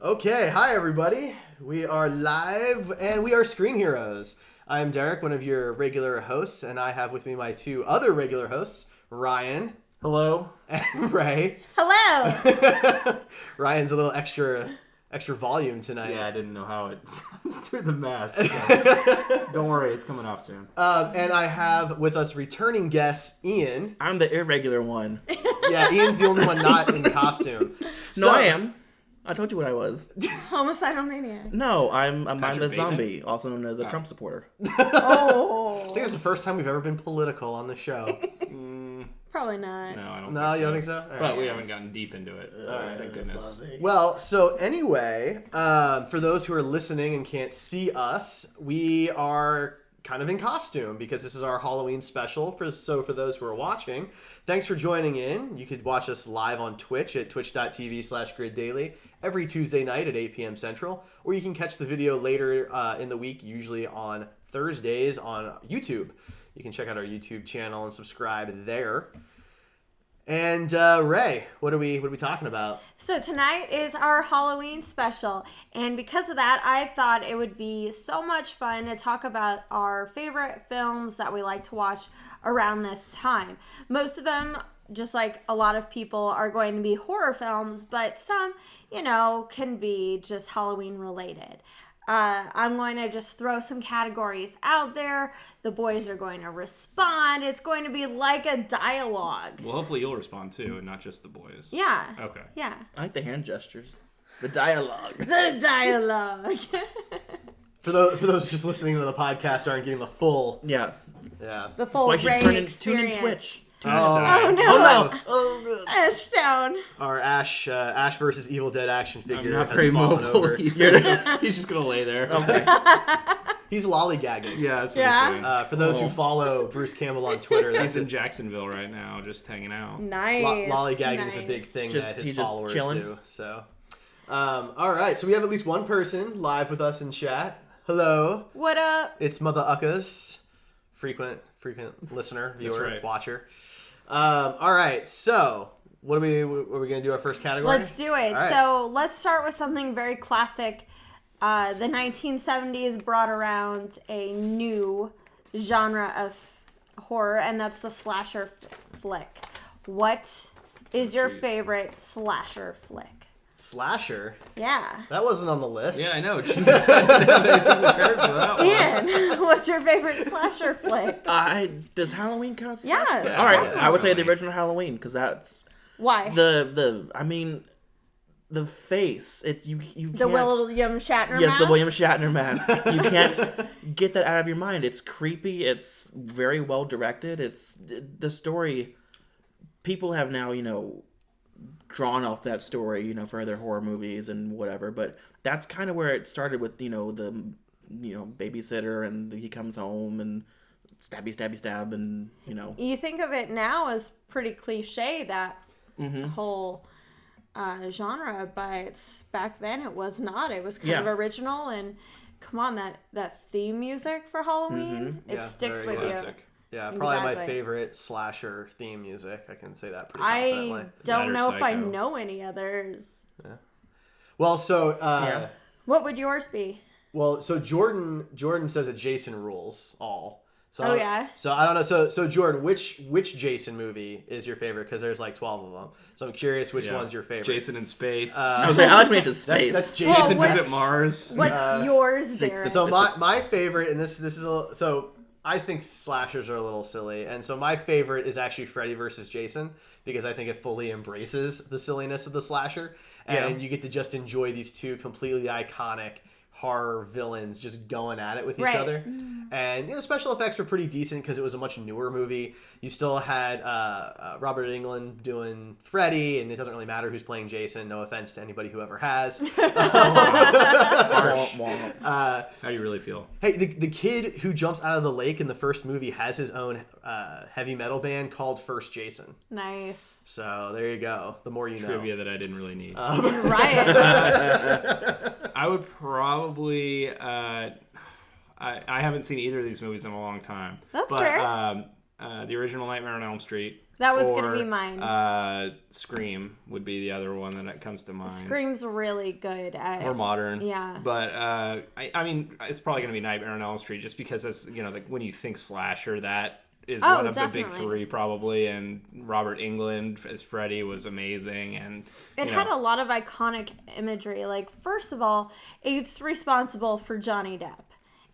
Okay, hi everybody. We are live and we are Screen Heroes. I'm Derek, one of your regular hosts, and I have with me my two other regular hosts, Ryan. Hello. And Ray. Hello. Ryan's a little extra volume tonight. Yeah, I didn't know how it sounds through the mask. Don't worry, it's coming off soon. And I have with us returning guest, Ian. I'm the irregular one. Yeah, Ian's the only one not in costume. No, I am. I told you what I was. Homicidal maniac. No, I'm the Bateman? zombie, also known as a Trump supporter. Oh. I think it's the first time we've ever been political on the show. Probably not. No, I don't No, think you don't think so? All But right. we haven't gotten deep into it. Thank goodness. Well, so anyway, for those who are listening and can't see us, we are kind of in costume because this is our Halloween special. For those who are watching, thanks for joining in. You could watch us live on Twitch at twitch.tv/griddaily every Tuesday night at 8 p.m. Central, or you can catch the video later in the week, usually on Thursdays on YouTube. You can check out our YouTube channel and subscribe there. And Ray, what are we talking about? So tonight is our Halloween special, and because of that, I thought it would be so much fun to talk about our favorite films that we like to watch around this time. Most of them, just like a lot of people, are going to be horror films, but some, can be just Halloween related. I'm going to just throw some categories out there. The boys are going to respond. It's going to be like a dialogue. Well, hopefully you'll respond too, and not just the boys. Yeah. Okay. Yeah. I like the hand gestures. The dialogue. The dialogue. For those just listening to the podcast aren't getting the full. Yeah. Yeah. The full That's why you Ray should tune in experience. Twitch. Oh no! Oh, Ashdown. Our Ash versus Evil Dead action I'm figure not has very fallen mobile over. either. He's just going to lay there. Okay. He's lollygagging. Yeah, that's what Yeah. he's doing. For those who follow Bruce Campbell on Twitter, that's He's in Jacksonville right now, just hanging out. Nice. lollygagging is a nice. big thing Just- that his he's just followers chilling? do. So, all right. So we have at least one person live with us in chat. Hello, What up? it's Mother Uckas, frequent listener, viewer, right. watcher. All right. So what are we gonna do? Our first category. Let's do it. All right. So let's start with something very classic. The 1970s brought around a new genre of horror, and that's the slasher flick. What is your Jeez. favorite slasher flick? Slasher. Yeah. That wasn't on the list. Yeah, I know. Jeez, I didn't have anything prepared for that one. Ian, what's your favorite slasher flick? Does Halloween count as Yes. Yeah, All right, definitely. I would say the original Halloween because that's Why? the face. It's you can't. The William Shatner Yes, mask? the William Shatner mask. You can't get that out of your mind. It's creepy. It's very well directed. It's the story. People have now, drawn off that story, for their horror movies and whatever. But that's kind of where it started with, the babysitter and he comes home and stabby, stabby, stab, and You think of it now as pretty cliche, that Mm-hmm. whole genre, but back then it was not. It was kind of Yeah. original, and come on, that theme music for Halloween, it Yeah, sticks very with you. Classic. Yeah, probably my Exactly. favorite slasher theme music. I can say that pretty I confidently. don't know if I Psycho. know any others. Well, so Yeah. What would yours be? so Jordan says that Jason rules all. So Oh, yeah? So I don't know. So Jordan, which Jason movie is your favorite? Because there's like 12 of them. So I'm curious which Yeah. one's your favorite. Jason in space. I was like, I like to make it to space. That's Well, Jason what's- Visit Mars. What's yours, Derek? So my favorite, and this is so I think slashers are a little silly, and so my favorite is actually Freddy versus Jason because I think it fully embraces the silliness of the slasher, and you get to just enjoy these two completely iconic horror villains just going at it with each Right. other. And special effects were pretty decent because it was a much newer movie. You still had Robert Englund doing Freddy, and it doesn't really matter who's playing Jason. No offense to anybody who ever has. Harsh. Uh, How do you really feel? Hey, the kid who jumps out of the lake in the first movie has his own heavy metal band called First Jason. Nice. So there you go. The more you know. Trivia that I didn't really need. Right. I would probably. I haven't seen either of these movies in a long time. That's but, fair. The original Nightmare on Elm Street. That was or, gonna be mine. Scream would be the other one that comes to mind. Scream's really good. Or modern. Yeah. But, I mean, it's probably going to be Nightmare on Elm Street just because that's, like when you think slasher, that is one of definitely. the big three probably. And Robert Englund as Freddy was amazing. And It had a lot of iconic imagery. Like, first of all, it's responsible for Johnny Depp.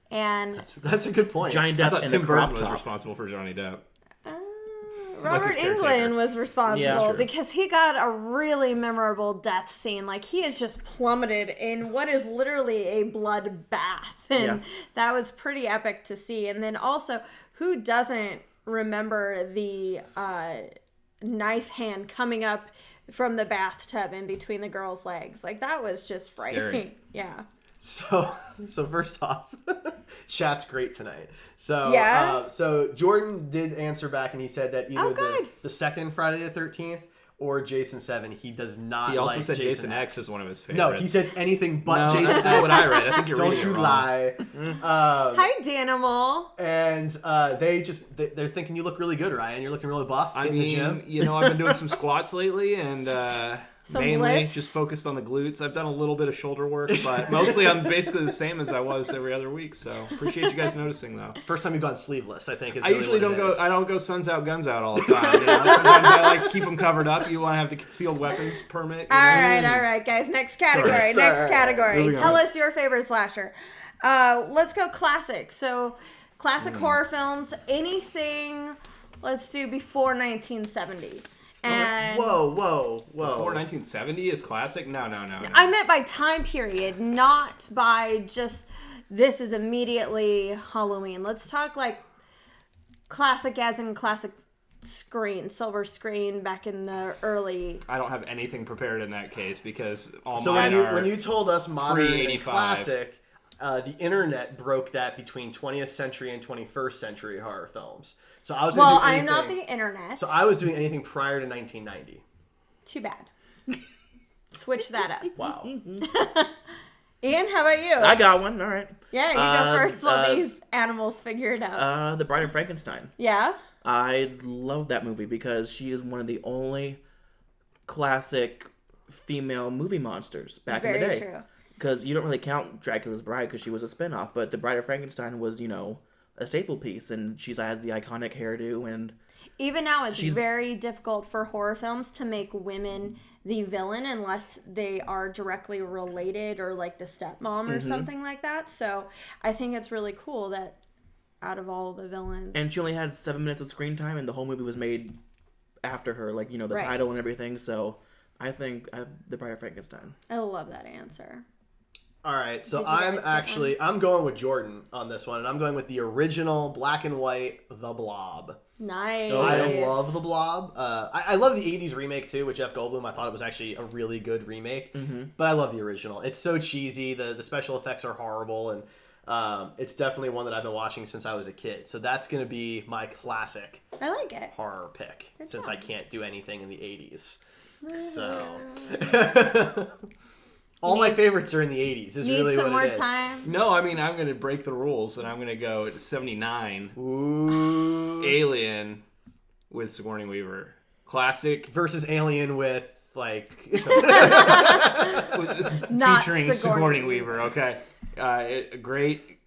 And That's a good point. Johnny I Depp thought in Tim the Burton crop was top. responsible for Johnny Depp. Robert his caretaker. Englund was responsible Yeah. because he got a really memorable death scene. Like, he is just plummeted in what is literally a blood bath. And that was pretty epic to see. And then also, who doesn't remember the knife hand coming up from the bathtub in between the girl's legs? Like, that was just frightening. Scary. Yeah. So first off, chat's great tonight. So Yeah? so Jordan did answer back, and he said that either good. the second Friday the 13th or Jason 7. He does not. He also like said Jason X is one of his favorites. No, he said anything but no, Jason that's X. not what I read. I think you're Don't reading you it wrong. lie. Hi, Danimal. And they're thinking you look really good, Ryan. You're looking really buff. I Hitting the gym. mean, I've been doing some squats lately, and mainly lifts. just focused on the glutes. I've done a little bit of shoulder work, but mostly I'm basically the same as I was every other week. So appreciate you guys noticing, though. First time you've gone sleeveless, I think. Is I really usually what don't it go. is. I don't go suns out, guns out all the time. Sometimes I like to keep them covered up. You want to have the concealed weapons permit. All right, guys. Next category. Sorry. Next category. Moving Tell on. us your favorite slasher. Let's go classic. So, classic horror films. Anything. Let's do before 1970. And Whoa. Before 1970 is classic. No. I meant by time period, not by just this is immediately Halloween. Let's talk like classic as in classic screen, silver screen back in the early. I don't have anything prepared in that case because all So mine are when you told us modern and pre-85. classic, the internet broke that between 20th century and 21st century horror films. So I was going Well, to do I'm anything. not the internet. So I was doing anything prior to 1990. Too bad. Switch that up. Wow. Ian, how about you? I got one. All right. Yeah, you go first while these animals figure it out. The Bride of Frankenstein. Yeah? I love that movie because she is one of the only classic female movie monsters back in the Very day. true. Because you don't really count Dracula's Bride because she was a spinoff, but The Bride of Frankenstein was, a staple piece, and she has the iconic hairdo, and Even now, it's very difficult for horror films to make women the villain unless they are directly related or like the stepmom or something like that. So I think it's really cool that out of all the villains. And she only had 7 minutes of screen time, and the whole movie was made after her, the Right. title and everything. So I think The Bride of Frankenstein. I love that answer. All right, so Did you guys I'm going with Jordan on this one, and I'm going with the original black and white The Blob. Nice. I love The Blob. I love the 80s remake too with Jeff Goldblum. I thought it was actually a really good remake, but I love the original. It's so cheesy. The special effects are horrible, and it's definitely one that I've been watching since I was a kid. So that's going to be my classic I like it. horror pick since job. I can't do anything in the 80s. So all my favorites are in the 80s is Need really some what more it is. time? No, I mean, I'm going to break the rules, and I'm going to go 79, Ooh. Alien with Sigourney Weaver. Classic, Versus Alien with like Not featuring Sigourney Sigourney Weaver, okay? A great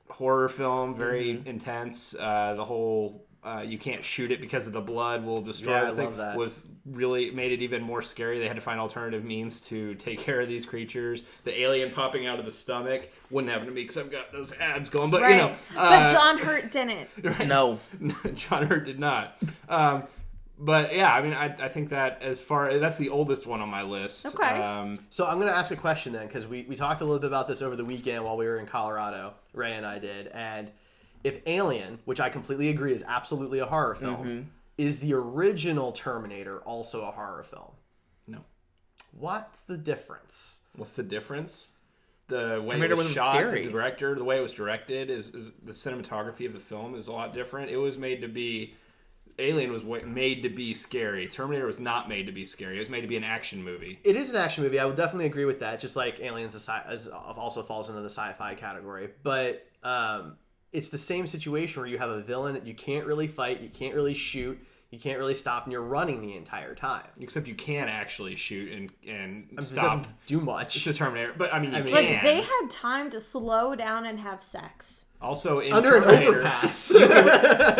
horror film, very intense. The whole you can't shoot it because of the blood will destroy Yeah, the I thing love that. was really made it even more scary. They had to find alternative means to take care of these creatures. The alien popping out of the stomach wouldn't happen to me because I've got those abs going, but Right. But John Hurt didn't. right? No. John Hurt did not. But yeah, I mean, I think that that's the oldest one on my list. Okay. So I'm going to ask a question then, because we talked a little bit about this over the weekend while we were in Colorado. Ray and I did. And if Alien, which I completely agree is absolutely a horror film, is the original Terminator also a horror film? No. What's the difference? What's the difference? The way Terminator it was wasn't shot, scary. the director, the way it was directed, is the cinematography of the film is a lot different. It was made to be... Alien was made to be scary. Terminator was not made to be scary. It was made to be an action movie. It is an action movie. I would definitely agree with that. Just like Aliens also falls into the sci-fi category. But it's the same situation where you have a villain that you can't really fight, you can't really shoot, you can't really stop, and you're running the entire time. Except you can actually shoot and It stop. doesn't do much. It's just Terminator, but I mean, you can. Like, they had time to slow down and have sex. Also, in Under Terminator, an overpass. in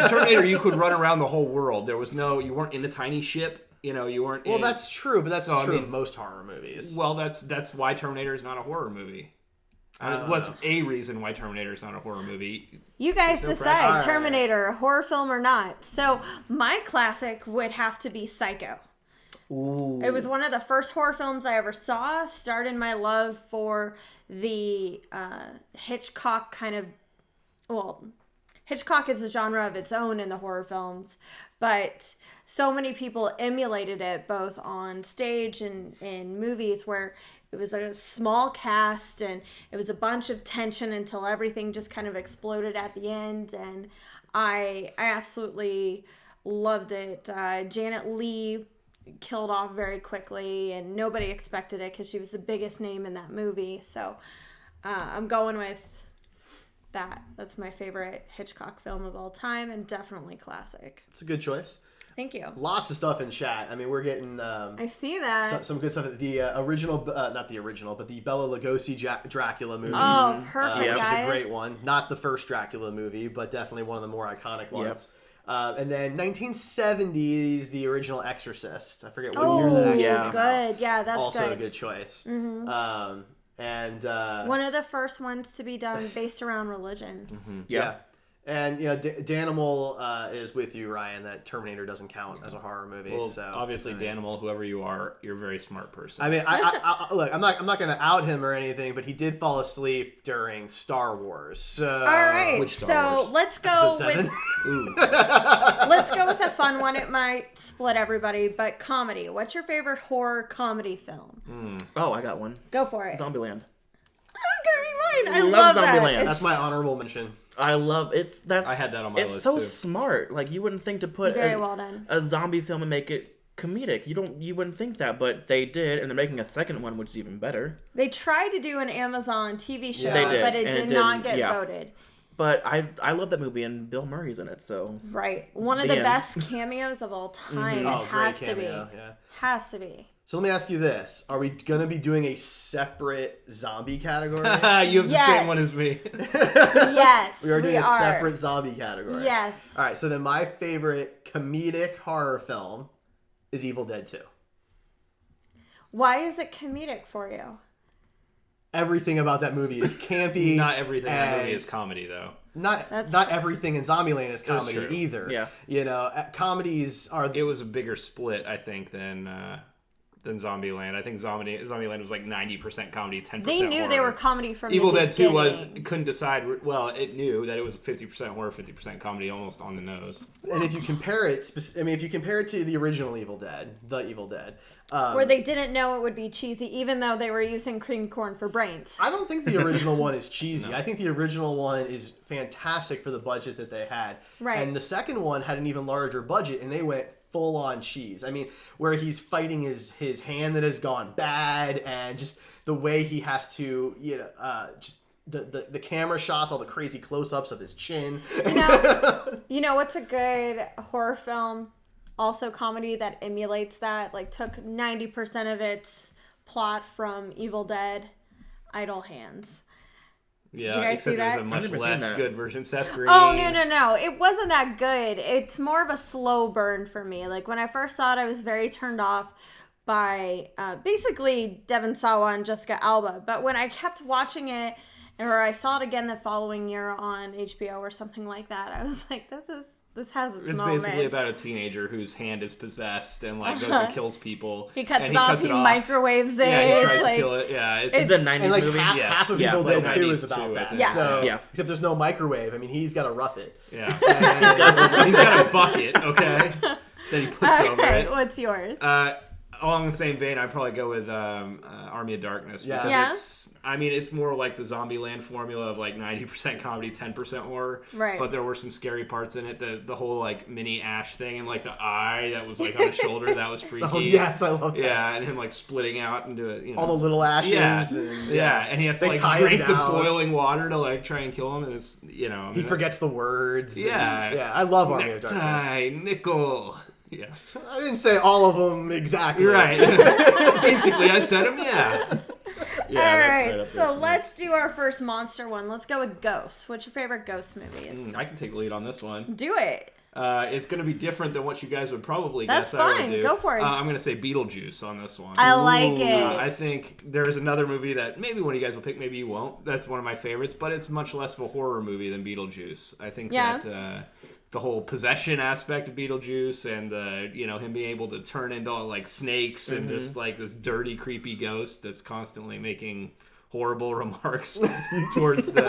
Terminator, you could run around the whole world. There was you weren't in a tiny ship. You weren't. Well, that's true, but that's true I mean, of most horror movies. Well, that's why Terminator is not a horror movie. What's a reason why Terminator is not a horror movie? You guys No decide, pressure. Terminator, horror film or not. So my classic would have to be Psycho. Ooh. It was one of the first horror films I ever saw. Started my love for the Hitchcock kind of... Well, Hitchcock is a genre of its own in the horror films, but so many people emulated it both on stage and in movies where it was a small cast and it was a bunch of tension until everything just kind of exploded at the end. And I absolutely loved it. Janet Leigh killed off very quickly and nobody expected it because she was the biggest name in that movie. So I'm going with that. That's my favorite Hitchcock film of all time and definitely classic. It's a good choice. Thank you. Lots of stuff in chat. I mean, we're getting I see that. some good stuff. The original, not the original, but the Bela Lugosi Dracula movie. Oh, perfect, which is guys. a great one. Not the first Dracula movie, but definitely one of the more iconic ones. And then 1970s, the original Exorcist. I forget what year that actually came out. Good. Yeah, that's Also good. a good choice. And one of the first ones to be done based around religion. yeah. And Danimal is with you, Ryan. That Terminator doesn't count as a horror movie. Well, so obviously, Danimal, whoever you are, you're a very smart person. I mean, I look. I'm not going to out him or anything, but he did fall asleep during Star Wars. So All right, Which Star so Wars? let's go Episode 7. with let's go with a fun one. It might split everybody, but comedy. What's your favorite horror comedy film? Oh, I got one. Go for it. Zombieland. That's gonna be mine. I Love love that. Zombieland. It's- That's my honorable mention. I love I had that on my it's list, so too. smart. Like, you wouldn't think to put Very well done. a zombie film and make it comedic. You wouldn't think that, but they did, and they're making a second one, which is even better. They tried to do an Amazon TV show, They did, but it and did it not didn't- get voted. But I love that movie, and Bill Murray's in it, so Right. One of The the end. best cameos of all time. Oh, It has great to be. cameo. Yeah. Has to be. So let me ask you this: are we going to be doing a separate zombie category? You have the Yes. same one as me. Yes. We are doing a separate zombie category. Yes. All right. So then, my favorite comedic horror film is Evil Dead 2. Why is it comedic for you? Everything about that movie is campy. Not everything in that movie and is comedy, though. Not That's- not everything in Zombieland is comedy true. either. Yeah. Comedies are. It was a bigger split, I think, than Zombieland. I think Zombieland was like 90% comedy, 10% They knew horror. they were comedy from Evil the Dead 2 beginning. couldn't decide. Well, it knew that it was 50% horror, 50% comedy, almost on the nose. And if you compare it, if you compare it to the original Evil Dead, where they didn't know it would be cheesy, even though they were using cream corn for brains. I don't think the original one is cheesy. I think the original one is fantastic for the budget that they had. Right. And the second one had an even larger budget, and they went full on cheese. I mean, where he's fighting his hand that has gone bad, and just the way he has to, just the camera shots, all the crazy close-ups of his chin. You know what's a good horror film? Also comedy that emulates that, like took 90% of its plot from Evil Dead, Idle Hands. Yeah, you guys except see there's that? a much 100% less that. good version. Seth Green. Oh, no. It wasn't that good. It's more of a slow burn for me. Like, when I first saw it, I was very turned off by basically Devon Sawa and Jessica Alba. But when I kept watching it, or I saw it again the following year on HBO or something like that, I was like, this has its It's moments. basically about a teenager whose hand is possessed and like goes and kills people. He cuts and it off, he microwaves it. Yeah, he It's tries like- to kill it. Yeah, it's a 90s And like movie. half of Yes. Evil Yeah, Dead well, 2 is 92, about I that. think. Yeah. So, Yeah. except there's no microwave. I mean, he's got to rough it. Yeah. And- He's got a bucket, okay? Then he puts over Alright, it. what's yours? along the same vein, I'd probably go with Army of Darkness. Yeah. Because it's more like the Zombieland formula of like 90% comedy, 10% horror. Right. But there were some scary parts in it. The whole like mini Ash thing and like the eye that was like on his shoulder, that was freaky. Oh, yes, I love that. Yeah, and him like splitting out into it. All the little ashes. Yeah, and he has to They like tie him drink the down. boiling water to like try and kill him, and it's He forgets the words. Yeah. Yeah, I love Army of Darkness. necktie, nickel. Yeah. I didn't say all of them exactly. You're right. Basically, I said him. Yeah. All right, so let's do our first monster one. Let's go with Ghosts. What's your favorite Ghost movie? I can take the lead on this one. Do it. It's going to be different than what you guys would probably That's guess I fine. would do. Go for it. I'm going to say Beetlejuice on this one. I like it. I think there's another movie that maybe one of you guys will pick, maybe you won't. That's one of my favorites, but it's much less of a horror movie than Beetlejuice. I think that the whole possession aspect of Beetlejuice and him being able to turn into like snakes and just like this dirty, creepy ghost that's constantly making horrible remarks towards the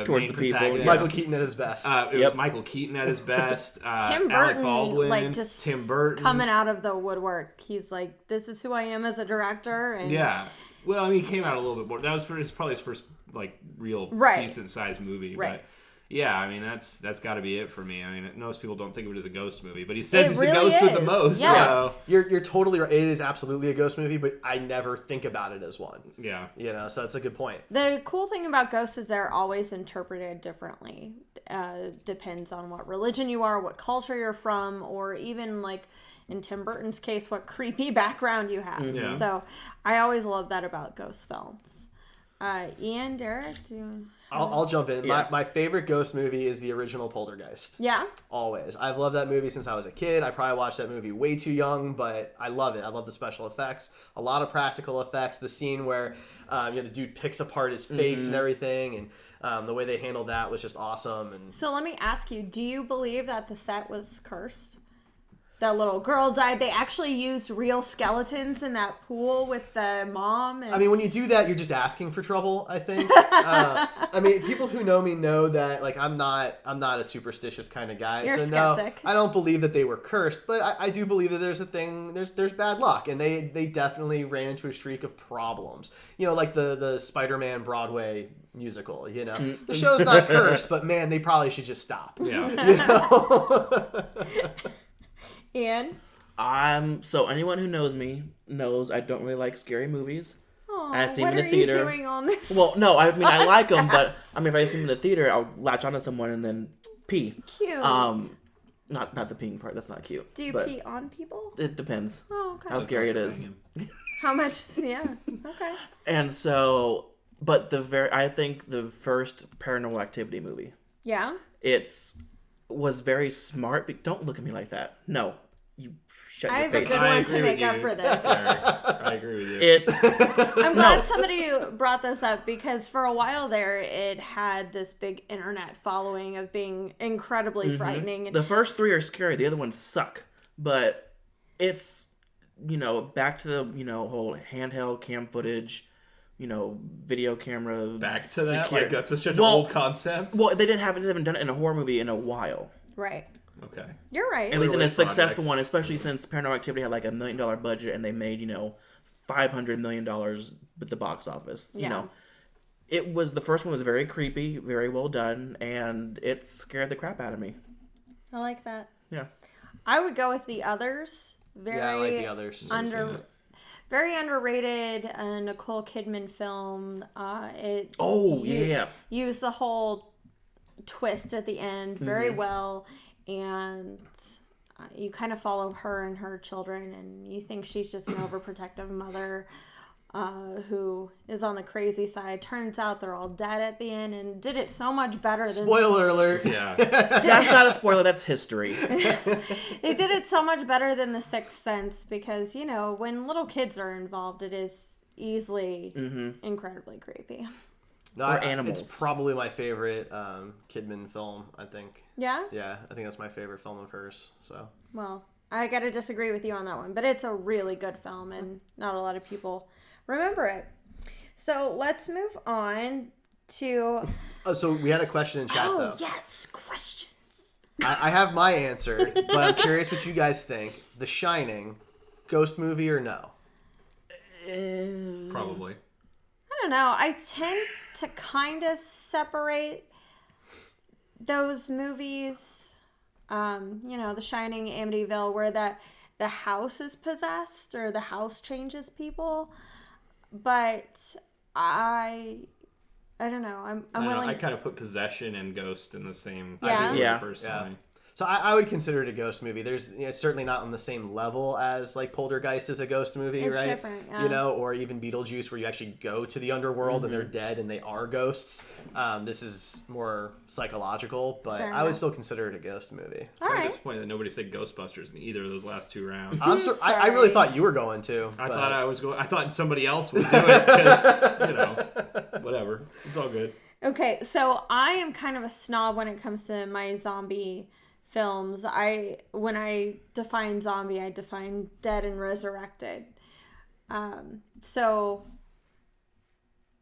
main people, protagonist. yes. Michael Keaton at his best. It was Michael Keaton at his best. Tim Burton, Alec Baldwin, like just Tim Burton coming out of the woodwork. He's like, "This is who I am as a director." And Yeah. Well, I mean, he came out a little bit more. That was probably his first like real decent sized movie. Right. But yeah, I mean that's got to be it for me. I mean, most people don't think of it as a ghost movie, but he says he's really the ghost with the is. most. Yeah. So You're totally right. It is absolutely a ghost movie, but I never think about it as one. yeah. So that's a good point. The cool thing about ghosts is they're always interpreted differently. Depends on what religion you are, what culture you're from, or even like in Tim Burton's case, what creepy background you have. Yeah. So I always love that about ghost films. Ian, Derek, I'll jump in. Yeah. My favorite ghost movie is the original Poltergeist. yeah. Always. I've loved that movie since I was a kid. I probably watched that movie way too young, but I love it. I love the special effects, a lot of practical effects. The scene where the dude picks apart his face and everything, and the way they handled that was just awesome. And So let me ask you, do you believe that the set was cursed? That little girl died. They actually used real skeletons in that pool with the mom. And... I mean, when you do that, you're just asking for trouble, I think. I mean, people who know me know that like I'm not a superstitious kind of guy. You're so a skeptic. No, I don't believe that they were cursed, but I do believe that there's a thing, there's bad luck, and they definitely ran into a streak of problems. Like the Spider-Man Broadway musical, The show's not cursed, but man, they probably should just stop. Yeah. Ian? So anyone who knows me knows I don't really like scary movies. Aw, I've seen what them in are the theater. you doing on this? Well, no, I mean I like them, but I mean if I see them in the theater, I'll latch onto someone and then pee. Cute. Not the peeing part. That's not cute. Do you but pee on people? It depends Oh, okay. how scary it is. How much? Yeah. Okay. And so, but I think the first Paranormal Activity movie, Yeah. was very smart. Don't look at me like that. No, you shut I your have a face. good one to make up for this. I agree with you. It's I'm glad somebody brought this up because for a while there, it had this big internet following of being incredibly frightening. the first three are scary. The other ones suck. But it's back to the whole handheld cam footage. Video camera. Back to that? secure- Like, that's such an old concept? Well, they haven't done it in a horror movie in a while. Right. Okay. You're right. At least in a Waste successful project. one, especially since Paranormal Activity had like $1 million budget and they made, $500 million with the box office. Yeah. The first one was very creepy, very well done, and it scared the crap out of me. I like that. Yeah. I would go with The Others. Very Yeah, I like The Others. very underrated Nicole Kidman film. Yeah. Used the whole twist at the end very well, and you kind of follow her and her children, and you think she's just an overprotective mother who is on the crazy side. Turns out they're all dead at the end, and did it so much better than Spoiler alert. Yeah. That's not a spoiler, that's history. they did it so much better than The Sixth Sense because when little kids are involved, it is easily incredibly creepy. No, Or animals. It's probably my favorite Kidman film, I think. Yeah? Yeah, I think that's my favorite film of hers. So Well, I gotta disagree with you on that one, but it's a really good film and not a lot of people remember it. So let's move on to... so we had a question in chat, though. yes, questions. I have my answer, but I'm curious what you guys think. The Shining, ghost movie or no? Probably. I don't know. I tend to kind of separate those movies. The Shining, Amityville, where the house is possessed or the house changes people. But I don't know. I'm willing. I kind of put possession and ghost in the same Yeah? category Yeah. personally. So I would consider it a ghost movie. There's it's certainly not on the same level as like Poltergeist is a ghost movie, It's right? different, yeah. Or even Beetlejuice, where you actually go to the underworld and they're dead and they are ghosts. This is more psychological, but Fair I would enough. still consider it a ghost movie. All I'm right. disappointed that nobody said Ghostbusters in either of those last 2 rounds. I really thought you were going to. I thought somebody else would do it because whatever. It's all good. Okay, so I am kind of a snob when it comes to my zombie films. When I define zombie, I define dead and resurrected. So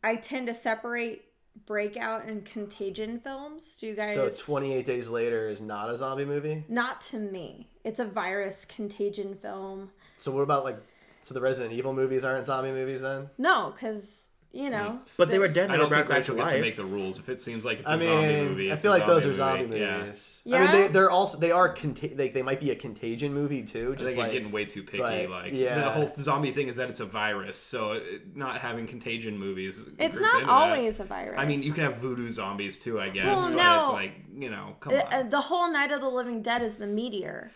I tend to separate breakout and contagion films. Do you guys? So 28 Days Later is not a zombie movie? Not to me. It's a virus contagion film. So what about so the Resident Evil movies aren't zombie movies then? No, because But they were dead. I They were don't think brought back to Rachel gets to life. make the rules. If it seems like it's I a zombie mean, movie, I it's feel a like those are zombie movie. movies. Yeah. I mean, they are they might be a contagion movie too. I Just think like you're getting way too picky. but, yeah. The whole zombie thing is that it's a virus, so not having contagion movies. it's grouped not into always that. a virus. I mean, you can have voodoo zombies too, I guess. Well, but no. it's like, come on. The whole Night of the Living Dead is the meteor.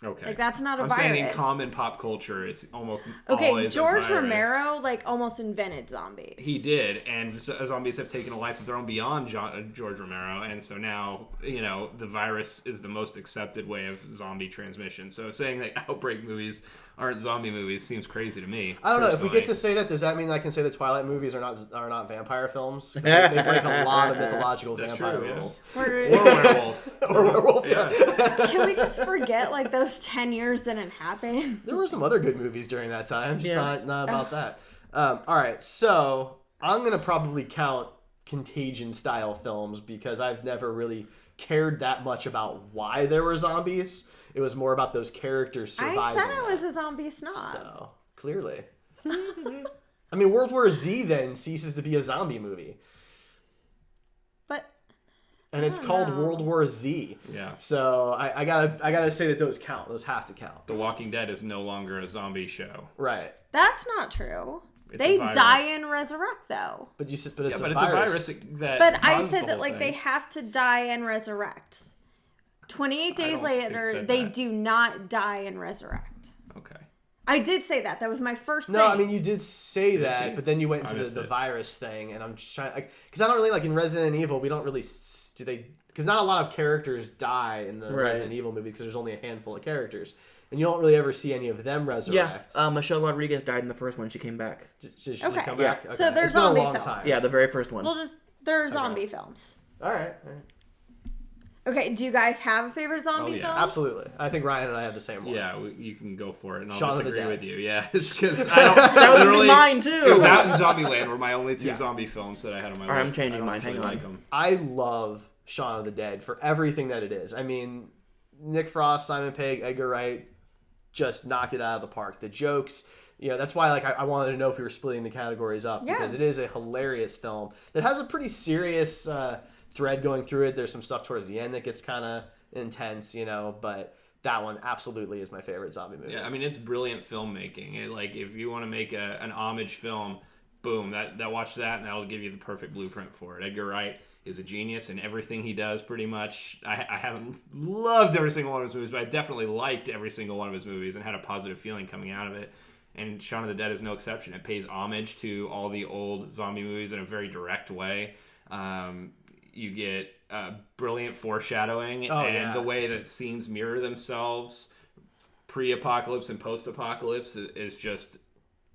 Okay. Like, that's not a I'm virus. saying in common pop culture, it's almost Okay, always George a virus. Romero almost invented zombies. He did, and zombies have taken a life of their own beyond George Romero, and so now, the virus is the most accepted way of zombie transmission. So saying that outbreak movies aren't zombie movies seems crazy to me. I don't know if we personally. get to say that. Does that mean I can say the Twilight movies are not vampire films? 'Cause they break a lot of mythological That's vampire true, yeah. rules. Or werewolf. Or werewolf. Yeah. Can we just forget those 10 years didn't happen? There were some other good movies during that time. Just Yeah. not about that. All right, so I'm gonna probably count Contagion style films because I've never really cared that much about why there were zombies. It was more about those characters surviving. I said I was a zombie snob. So clearly, I mean, World War Z then ceases to be a zombie movie, But and it's called World War Z. Yeah. So I gotta say that those count. Those have to count. The Walking Dead is no longer a zombie show. Right. that's not true. It's They a virus. die and resurrect, though. But it's Yeah, a but it's virus. a virus that But I causes said the that, whole they thing. have to die and resurrect. 28 days don't think it later, said they that. do not die and resurrect. Okay. I did say that. That was my first No, thing. I mean you did say that, you? but then you went I into missed the it. virus thing, and I'm just trying because I don't really in Resident Evil. We don't really do they because not a lot of characters die in the Right. Resident Evil movies because there's only a handful of characters, and you don't really ever see any of them Yeah, resurrect. Michelle Rodriguez died in the first one. She came back. Did she Okay. come Yeah. back? So they're it's been a zombie long films. time. Yeah, the very first one. they're zombie films. All right. Okay, do you guys have a favorite zombie Oh, yeah. film? Absolutely. I think Ryan and I have the same one. Yeah, you can go for it, and I'll Shaun of just the agree Dead. with you. Yeah, it's because I don't. That was literally, mine too. That and Zombieland were my only two Yeah. zombie films that I had on my All right, I'm list. changing I don't mine. actually Hang on. like them. I love Shaun of the Dead for everything that it is. I mean, Nick Frost, Simon Pegg, Edgar Wright just knocked it out of the park. The jokes, that's why I wanted to know if we were splitting the categories up Yeah. because it is a hilarious film that has a pretty serious thread going through it. There's some stuff towards the end that gets kind of intense, but that one absolutely is my favorite zombie movie. Yeah, I mean it's brilliant filmmaking. If you want to make an homage film, boom, that watch that and that'll give you the perfect blueprint for it. Edgar Wright is a genius in everything he does, pretty much. I haven't loved every single one of his movies, but I definitely liked every single one of his movies and had a positive feeling coming out of it. And Shaun of the Dead is no exception. It pays homage to all the old zombie movies in a very direct way. You get brilliant foreshadowing and the way that scenes mirror themselves pre-apocalypse and post-apocalypse is just,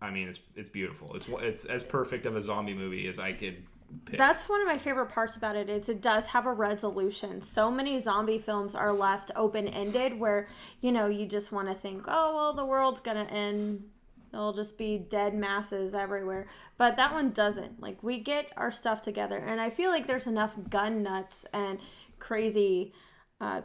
I mean, it's beautiful. It's as perfect of a zombie movie as I could pick. That's one of my favorite parts about it is it does have a resolution. So many zombie films are left open-ended where, you just want to think, oh, well, the world's going to end. There'll just be dead masses everywhere. But that one doesn't. We get our stuff together. And I feel like there's enough gun nuts and crazy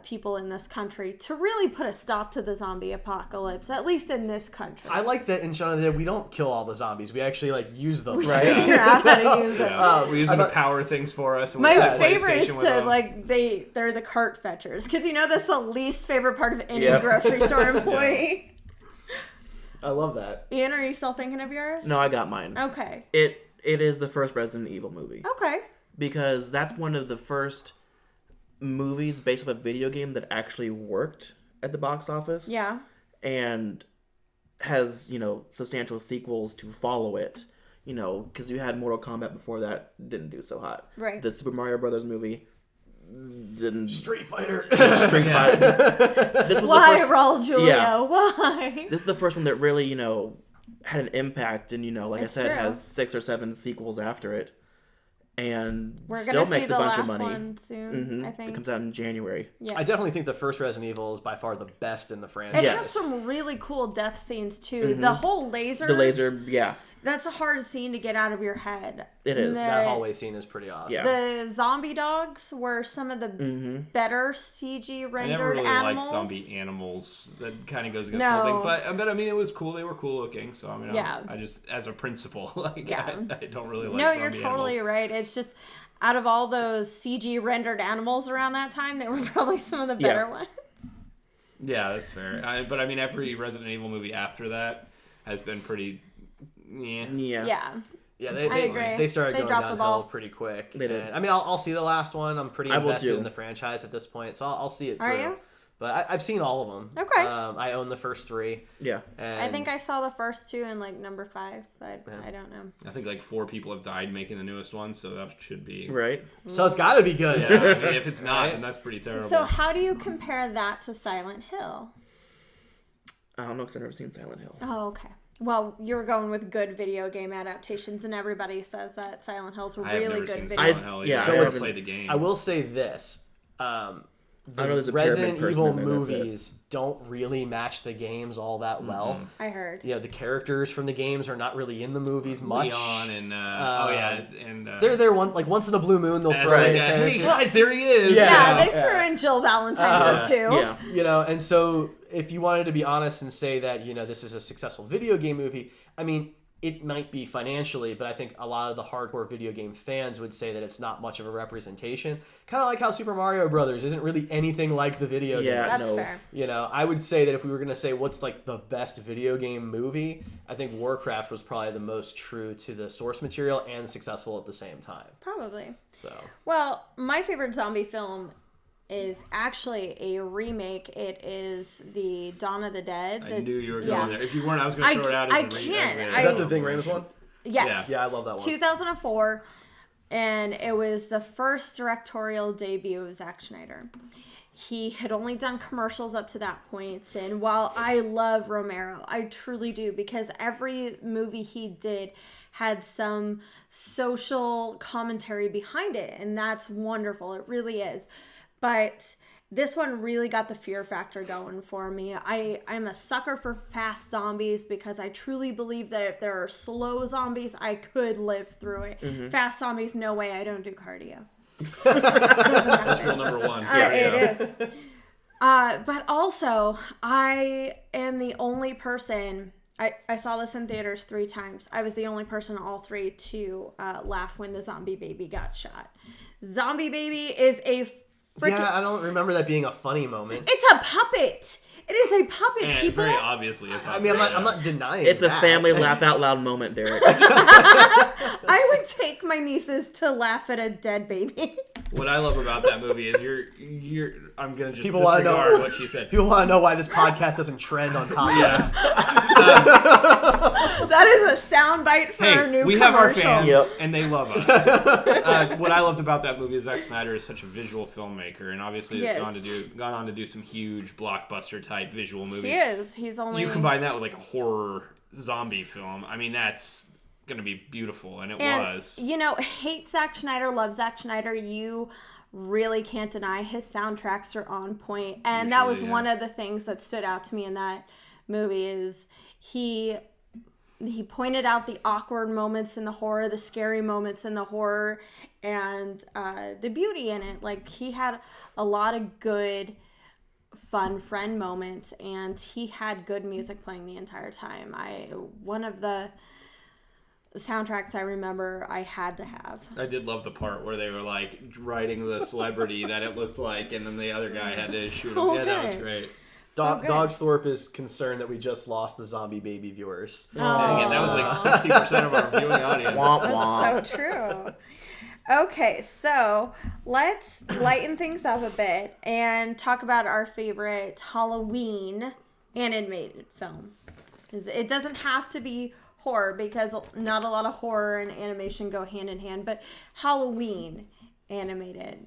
people in this country to really put a stop to the zombie apocalypse, at least in this country. I like that in Shaun of the Dead, we don't kill all the zombies. We actually like use them. We Right? figure out how to use it. We use them to power things for us. And we My play favorite is PlayStation with to them. like they're the cart fetchers, because that's the least favorite part of any grocery store employee. I love that. Ian, are you still thinking of yours? No, I got mine. Okay. It is the first Resident Evil movie. Okay. Because that's one of the first movies based off a video game that actually worked at the box office. Yeah. And has, substantial sequels to follow it. Because you had Mortal Kombat before that, didn't do so hot. Right. The Super Mario Brothers movie didn't... Street Fighter. Street Fighter. This was Why, the first... Raul Julia? Yeah. Why? This is the first one that really, had an impact and, like It's I said, true. has 6 or 7 sequels after it. And We're still gonna makes see a the bunch of last money. one soon, I think. It comes out in January. Yeah. I definitely think the first Resident Evil is by far the best in the franchise. It Yes. has some really cool death scenes too. The whole laser. The laser, yeah. That's a hard scene to get out of your head. It is. That hallway scene is pretty awesome. Yeah. The zombie dogs were some of the better CG I rendered never really animals. liked zombie animals. That kind of goes against No. the whole thing. But I mean, it was cool. They were cool looking. So I mean, Yeah. I just as a principle, Yeah. I don't really like. No, zombie you're totally animals. right. It's just out of all those CG rendered animals around that time, they were probably some of the better ones. Yeah, that's fair. But I mean, every Resident Evil movie after that has been pretty. Yeah. Yeah. Yeah, I agree. they started They going dropped the downhill ball. pretty quick. They did. And, I mean, I'll see the last one. I'm pretty I will invested too. in the franchise at this point, so I'll see it through. Are you? But I've seen all of them. Okay. I own the first 3. Yeah. And I think I saw the first 2 in like number 5, but I don't know. I think like 4 people have died making the newest one, so that should be. Right. So it's got to be good. Yeah, I mean, if it's not, then that's pretty terrible. So how do you compare that to Silent Hill? I don't know because I've never seen Silent Hill. Oh, okay. Well, you're going with good video game adaptations, and everybody says that Silent Hill's a I have really never good seen video. Silent Hill. yeah, So I haven't it's- played the game. I will say this. I know there's The a pyramid Resident person Evil in there, that's it. movies don't really match the games all that well. I heard. The characters from the games are not really in the movies much. Leon and They're there once in a blue moon they'll and throw it's in like, a hey character. guys, there he is. Yeah, they yeah. threw in Jill Valentine for 2. Yeah. And so if you wanted to be honest and say that, this is a successful video game movie, I mean, it might be financially, but I think a lot of the hardcore video game fans would say that it's not much of a representation. Kind of like how Super Mario Brothers isn't really anything like the video game. That's No. fair. I would say that if we were going to say what's like the best video game movie, I think Warcraft was probably the most true to the source material and successful at the same time. Probably. So Well, my favorite zombie film is actually a remake. It is the Dawn of the Dead. I knew you were going there. If you weren't, I was going I to throw it out I as a can't. is that the Ving Rhames one? Yes. Yeah, I love that one. 2004, and it was the first directorial debut of Zack Snyder. He had only done commercials up to that point, and while I love Romero, I truly do, because every movie he did had some social commentary behind it, and that's wonderful. It really is. But this one really got the fear factor going for me. I'm a sucker for fast zombies because I truly believe that if there are slow zombies, I could live through it. Fast zombies, no way. I don't do cardio. That's rule number 1. It is. But also, I am the only person... I saw this in theaters 3 times. I was the only person, all 3, to laugh when the zombie baby got shot. Zombie baby is a freaking... Yeah, I don't remember that being a funny moment. It's a puppet. It is a puppet, And people. very obviously. I mean, I'm not denying It's a that. family laugh out loud moment, Derek. I would take my nieces to laugh at a dead baby. What I love about that movie is you're. I'm gonna just People wanna disregard know- what she said. People want to know why this podcast doesn't trend on top lists. That is a soundbite for our new we have our commercial. fans, Yep. and they love us. What I loved about that movie is Zack Snyder is such a visual filmmaker, and obviously has Yes. gone on to do some huge blockbuster type visual movies. He is. He's only... You combine that with like a horror zombie film. I mean, that's gonna be beautiful, and it was. Hate Zack Schneider, love Zack Schneider. You really can't deny his soundtracks are on point. And that was Usually, yeah. one of the things that stood out to me in that movie is he he pointed out the awkward moments in the horror, the scary moments in the horror, and the beauty in it. Like, he had a lot of good, fun friend moments, and he had good music playing the entire time. One of the soundtracks I remember I had to have. I did love the part where they were like writing the celebrity that it looked like, and then the other guy had to shoot him. Yeah, that was great. Dogsthorpe is concerned that we just lost the zombie baby viewers. Dang it, that was like 60% of our viewing audience. That's so true. Okay, so let's lighten things up a bit and talk about our favorite Halloween animated film. It doesn't have to be horror, because not a lot of horror and animation go hand in hand, but Halloween animated.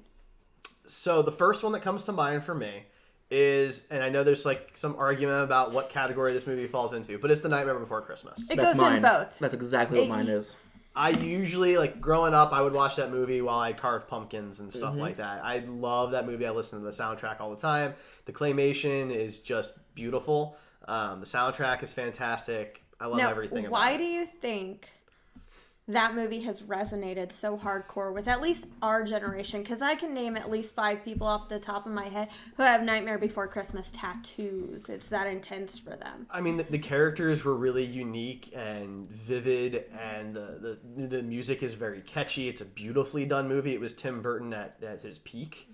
So the first one that comes to mind for me is, and I know there's like some argument about what category this movie falls into, but it's The Nightmare Before Christmas. It goes in both. That's exactly what mine is. I usually, like, growing up, I would watch that movie while I carved pumpkins and stuff like that. I love that movie. I listen to the soundtrack all the time. The claymation is just beautiful. The soundtrack is fantastic. I love everything about it. Why do you think that movie has resonated so hardcore with at least our generation? Because I can name at least 5 people off the top of my head who have Nightmare Before Christmas tattoos. It's that intense for them. I mean, the characters were really unique and vivid, and the music is very catchy. It's a beautifully done movie. It was Tim Burton at his peak,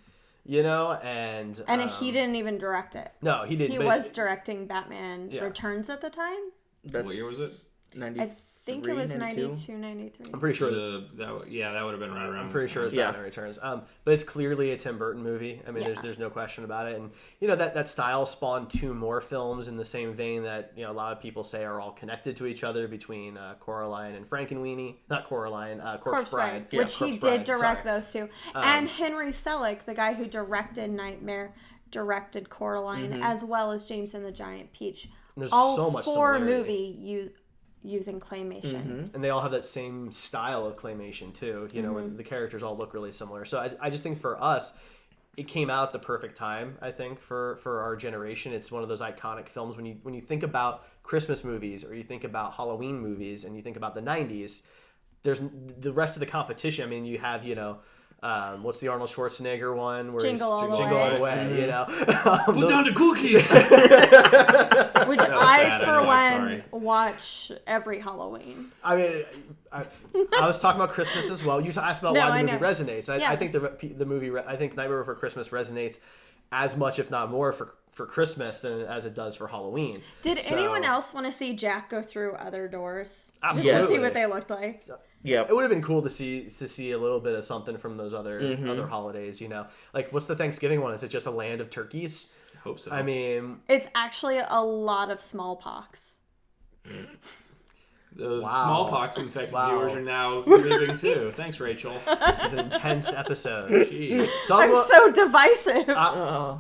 you know, and he didn't even direct it. No, he didn't. He was directing Batman Returns at the time. What year was it? 90. I think it was 92, 93. I'm pretty sure that would have been right around. I'm pretty sure it's Batman Returns. But it's clearly a Tim Burton movie. I mean, there's no question about it. And you know that style spawned 2 more films in the same vein that, you know, a lot of people say are all connected to each other, between Coraline and Frankenweenie. Not Coraline, Corpse Bride. Which he did direct those 2. And Henry Selick, the guy who directed Nightmare, directed Coraline, as well as James and the Giant Peach. And there's all so much 4 similarity. using claymation. And they all have that same style of claymation too, you know, where the characters all look really similar. So I just think for us, it came out at the perfect time, I think, for our generation. It's one of those iconic films. When you think about Christmas movies, or you think about Halloween movies, and you think about the 90s, there's the rest of the competition. I mean, you have, you know, what's the Arnold Schwarzenegger one? Where Jingle All the Way, you know. Put down the cookies! Which I, for one, watch every Halloween. I mean, I was talking about Christmas as well. You asked about why the movie resonates. I think the movie, I think Nightmare Before Christmas resonates as much, if not more, for Christmas than as it does for Halloween. Did anyone else want to see Jack go through other doors? Absolutely. Just to see what they looked like. Yeah, it would have been cool to see a little bit of something from those other holidays. You know, like, what's the Thanksgiving one? Is it just a land of turkeys? I hope so. I mean, it's actually a lot of smallpox. Those smallpox infected viewers are now leaving too. Thanks, Rachel. This is an intense episode. Jeez. I'm so divisive.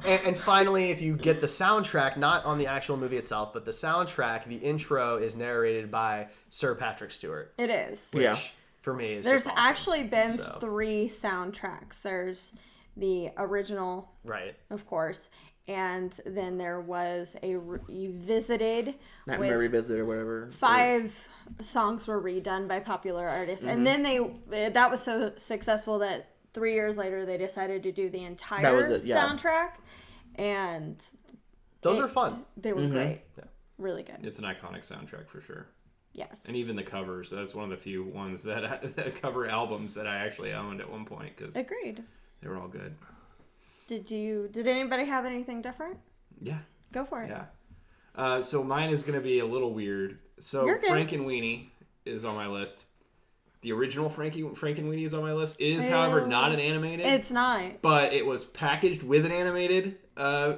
And finally, if you get the soundtrack, not on the actual movie itself, but the soundtrack, the intro is narrated by Sir Patrick Stewart. It is. Which, for me, is There's just awesome. actually been 3 soundtracks. There's the original, right, of course, and then there was a revisited. Nightmare Revisited or whatever. 5 songs were redone by popular artists, and then that was so successful that 3 years later they decided to do the entire soundtrack, and those are fun. They were great, really good. It's an iconic soundtrack for sure. Yes, and even the covers. That's one of the few ones that cover albums that I actually owned at one point, because agreed, they were all good. Did anybody have anything different? Yeah, go for it. Yeah. So mine is going to be a little weird. So Frankenweenie is on my list. The original Frankenweenie is on my list. It is, however, not an animated. It's not. But it was packaged with an animated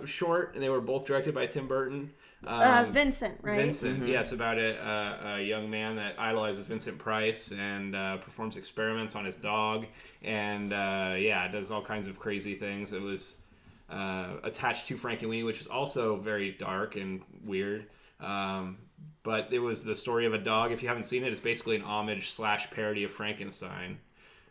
short, and they were both directed by Tim Burton. Vincent, right? Vincent, yes, about a young man that idolizes Vincent Price and performs experiments on his dog, and does all kinds of crazy things. It was attached to Frankenweenie, which was also very dark and weird. But it was the story of a dog. If you haven't seen it, it's basically an homage / parody of Frankenstein.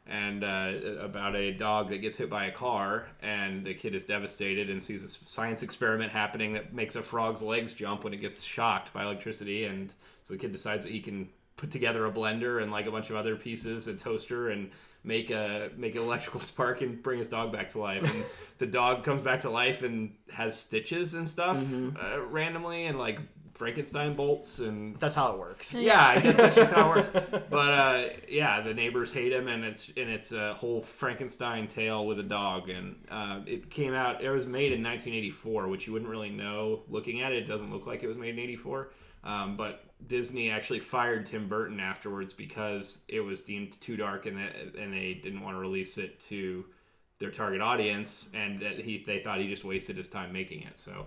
and about a dog that gets hit by a car, and the kid is devastated and sees a science experiment happening that makes a frog's legs jump when it gets shocked by electricity, and so the kid decides that he can put together a blender and like a bunch of other pieces, a toaster, and make an electrical spark and bring his dog back to life. And the dog comes back to life and has stitches and stuff randomly, and like Frankenstein bolts, and That's how it works. yeah, I guess that's just how it works. But the neighbors hate him, and it's a whole Frankenstein tale with a dog. And it came out. It was made in 1984, which you wouldn't really know looking at it. It doesn't look like it was made in '84. But Disney actually fired Tim Burton afterwards because it was deemed too dark, and they didn't want to release it to their target audience, and that they thought he just wasted his time making it. So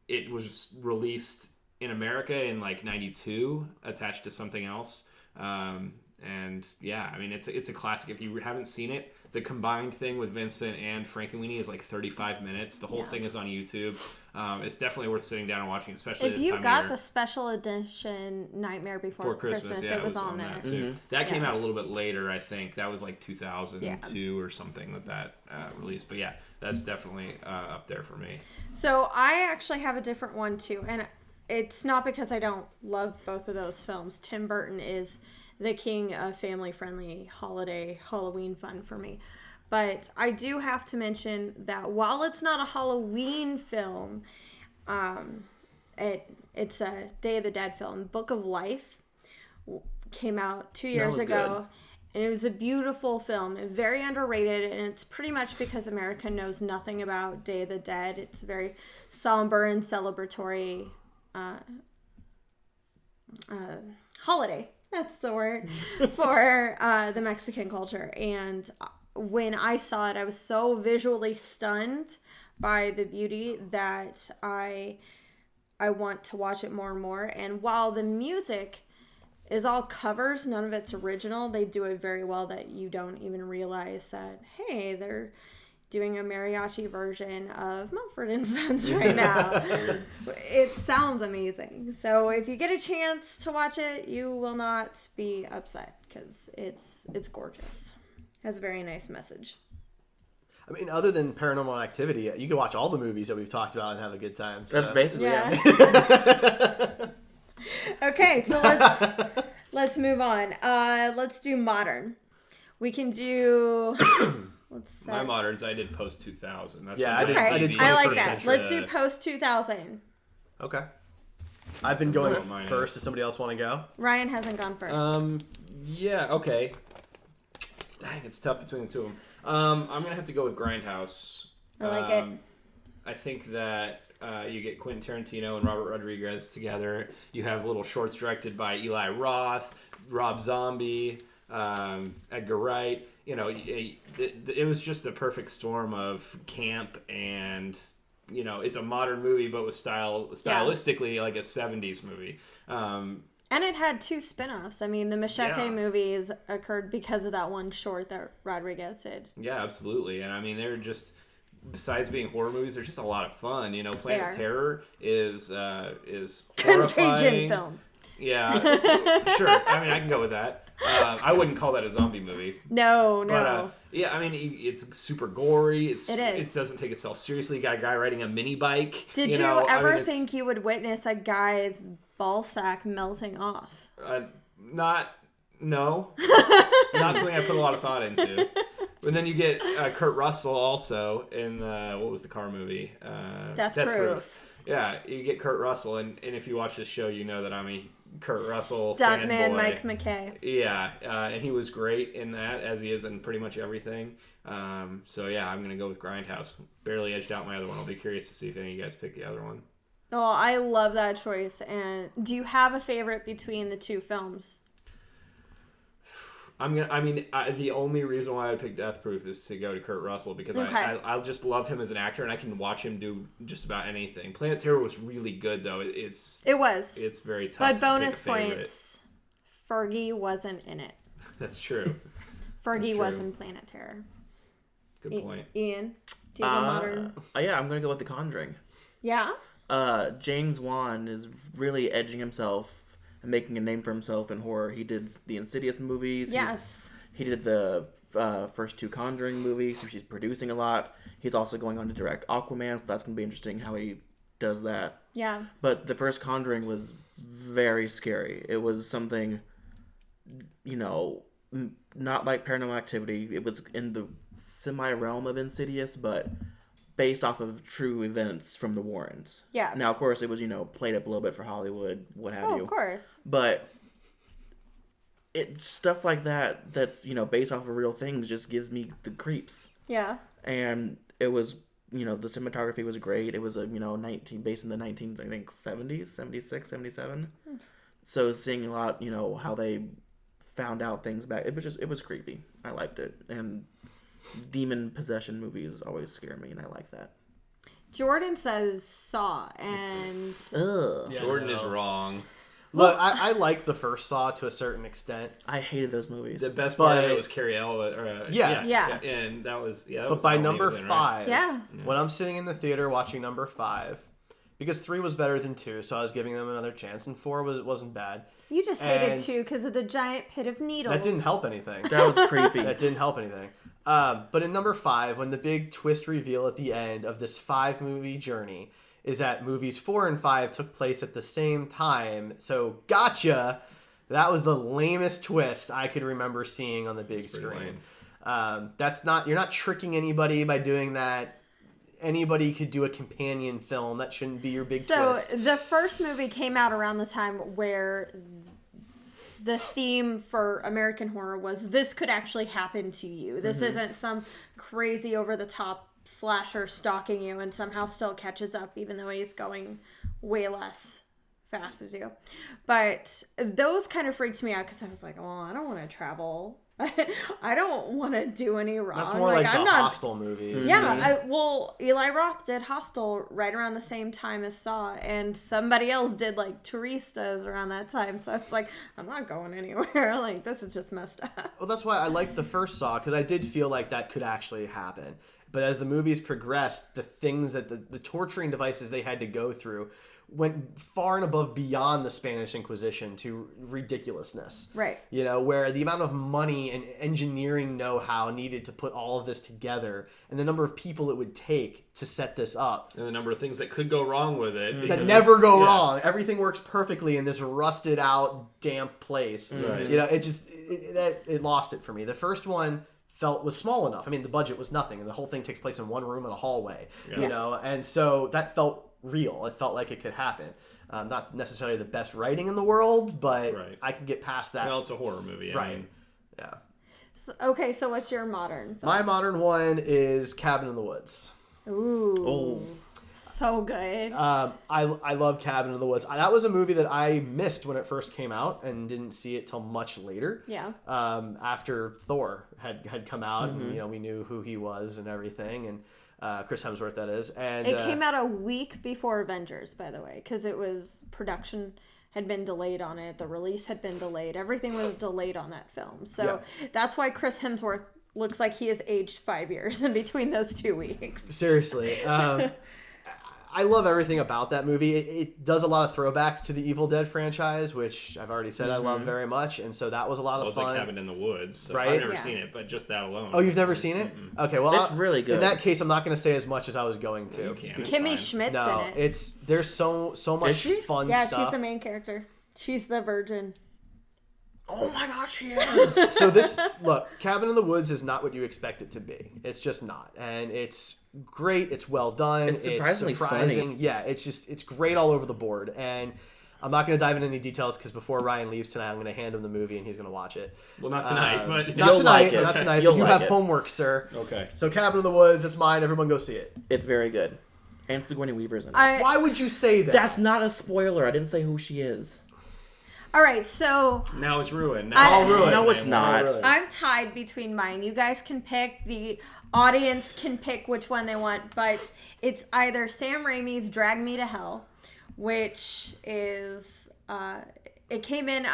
it was released in America in like '92, attached to something else. And yeah, I mean, it's a classic. If you haven't seen it, the combined thing with Vincent and Frankenweenie is like 35 minutes. The whole thing is on YouTube. It's definitely worth sitting down and watching, especially If this you time got of the year. special edition Nightmare Before Christmas, Yeah, it was on there. that too. That came out a little bit later, I think. That was like 2002 or something that released. But yeah, that's definitely up there for me. So I actually have a different one too, and it's not because I don't love both of those films. Tim Burton is the king of family-friendly holiday Halloween fun for me. But I do have to mention that while it's not a Halloween film, it's a Day of the Dead film. Book of Life came out 2 years ago. And it was a beautiful film, very underrated, and it's pretty much because America knows nothing about Day of the Dead. It's very somber and celebratory holiday. That's the word for the Mexican culture. And when I saw it, I was so visually stunned by the beauty that I want to watch it more and more. And while the music is all covers, none of it's original, they do it very well that you don't even realize that, hey, they're doing a mariachi version of Mumford & Sons right now. It sounds amazing. So if you get a chance to watch it, you will not be upset because it's gorgeous. It has a very nice message. I mean, other than Paranormal Activity, you can watch all the movies that we've talked about and have a good time. So. That's basically it. Okay, so let's move on. Let's do modern. We can do. My moderns, I did post 2000. That's Yeah, I did I like 21st that. century. Let's do post 2000. Okay. I've been going Mine first. Does somebody else want to go? Ryan hasn't gone first. Yeah, okay. Dang, it's tough between the two of them. I'm going to have to go with Grindhouse. I like it. I think that you get Quentin Tarantino and Robert Rodriguez together. You have little shorts directed by Eli Roth, Rob Zombie, Edgar Wright. You know, it was just a perfect storm of camp and, you know, it's a modern movie, but with stylistically like a 70s movie. And it had 2 spin-offs. I mean, the Machete movies occurred because of that one short that Rodriguez did. Yeah, absolutely. And I mean, they're just, besides being horror movies, they're just a lot of fun. You know, Planet Terror is horrifying. Contagion film. Yeah, sure. I mean, I can go with that. I wouldn't call that a zombie movie. No. But, yeah, I mean, it's super gory. It is. It doesn't take itself seriously. You got a guy riding a mini bike. Did you ever think you would witness a guy's ball sack melting off? Not something I put a lot of thought into. But then you get Kurt Russell also in what was the car movie? Death Proof. Yeah, you get Kurt Russell, and if you watch this show, you know that I'm a Kurt Russell Stuntman fanboy. Mike McKay. Yeah, and he was great in that, as he is in pretty much everything. So yeah, I'm gonna go with Grindhouse. Barely edged out my other one. I'll be curious to see if any of you guys pick the other one. Oh, I love that choice. And do you have a favorite between the 2 films? The only reason why I picked Death Proof is to go to Kurt Russell because I just love him as an actor and I can watch him do just about anything. Planet Terror was really good though. It's very tough. But bonus points, Fergie wasn't in it. That's true. Fergie was in Planet Terror. Good point. Ian, do you have a modern? Yeah, I'm gonna go with The Conjuring. Yeah. James Wan is really edging himself and making a name for himself in horror. He did the Insidious movies. Yes. He did the first 2 Conjuring movies, which he's producing a lot. He's also going on to direct Aquaman, so that's going to be interesting how he does that. Yeah. But the first Conjuring was very scary. It was something, not like Paranormal Activity. It was in the semi-realm of Insidious, but based off of true events from the Warrens. Yeah. Now, of course, it was, played up a little bit for Hollywood, what have you. Of course. But it's stuff like that's, based off of real things just gives me the creeps. Yeah. And it was, the cinematography was great. It was based in the 70s, 76, 77. So seeing a lot, how they found out things back, it was creepy. I liked it. And demon possession movies always scare me, and I like that. Jordan says Saw, and Ugh. Yeah, Jordan no. is wrong. Look, I like the first Saw to a certain extent. I hated those movies. The best part of But- it was Carrie Elwes. Yeah. And that was that But was by the number only win, right? 5, Yeah. when I'm sitting in the theater watching number 5, because 3 was better than 2, so I was giving them another chance, and 4 wasn't bad. you just hated And 2 because of the giant pit of needles. That didn't help anything. That was creepy. That didn't help anything. But in number 5, when the big twist reveal at the end of this 5-movie journey is that movies 4 and 5 took place at the same time, so gotcha. That was the lamest twist I could remember seeing on the big screen. You're not tricking anybody by doing that. Anybody could do a companion film. That shouldn't be your big twist. So the first movie came out around the time where the theme for American horror was this could actually happen to you. This isn't some crazy over-the-top slasher stalking you and somehow still catches up even though he's going way less fast as you. But those kind of freaked me out because I was like, well, I don't want to travel. I don't want to do any wrong. That's more like I'm the not... Hostel movies. Yeah, Eli Roth did Hostel right around the same time as Saw, and somebody else did like Turistas around that time. So it's like, I'm not going anywhere. Like, this is just messed up. Well, that's why I liked the first Saw, because I did feel like that could actually happen. But as the movies progressed, the things that the torturing devices they had to go through went far and above beyond the Spanish Inquisition to ridiculousness. Right. Where the amount of money and engineering know-how needed to put all of this together and the number of people it would take to set this up. And the number of things that could go wrong with it. That because never go yeah. wrong. Everything works perfectly in this rusted out, damp place. Right. It lost it for me. The first one was small enough. I mean, the budget was nothing, and the whole thing takes place in one room in a hallway. Yeah. And so that felt real. It felt like it could happen. Not necessarily the best writing in the world, but Right. I could get past that. Well, it's a horror movie. I Right. mean, Yeah. So what's your modern film? My modern one is Cabin in the Woods. Ooh. Oh. So good. I love Cabin in the Woods. That was a movie that I missed when it first came out and didn't see it till much later. Yeah. After Thor had come out, and we knew who he was and everything, and Chris Hemsworth, that is. And It came out a week before Avengers, by the way, because it was production had been delayed on it. The release had been delayed. Everything was delayed on that film. So that's why Chris Hemsworth looks like he has aged 5 years in between those 2 weeks. Seriously. I love everything about that movie. It does a lot of throwbacks to the Evil Dead franchise, which I've already said I love very much, and so that was a lot of it's fun. like Cabin in the Woods. So Right? I've never Yeah. seen it, but just that alone. Oh, you've never seen it? Okay, well, It's really good. In that case, I'm not going to say as much as I was going to. You can. It's Kimmy fine. Schmidt's No, in it. there's so much she? fun Yeah, stuff. she's the main character. She's the virgin. Oh my gosh, she is. So look, Cabin in the Woods is not what you expect it to be. It's just not, and it's great. It's well done. It's surprisingly surprising. funny. Yeah, it's great all over the board. And I'm not going to dive into any details because before Ryan leaves tonight, I'm going to hand him the movie and he's going to watch it. Well, not tonight, but Not You'll tonight. like it. Not tonight. You'll But you like have it. homework, sir. okay. So Cabin in the Woods, it's mine. Everyone go see it. It's very good. And Sigourney Weaver's in it. Why would you say that? That's not a spoiler. I didn't say who she is. All right, so Now it's ruined. I- Now all ruined. No, it's not. ruined. I'm tied between mine. You guys can pick. The audience can pick which one they want, but it's either Sam Raimi's Drag Me to Hell, which is it came in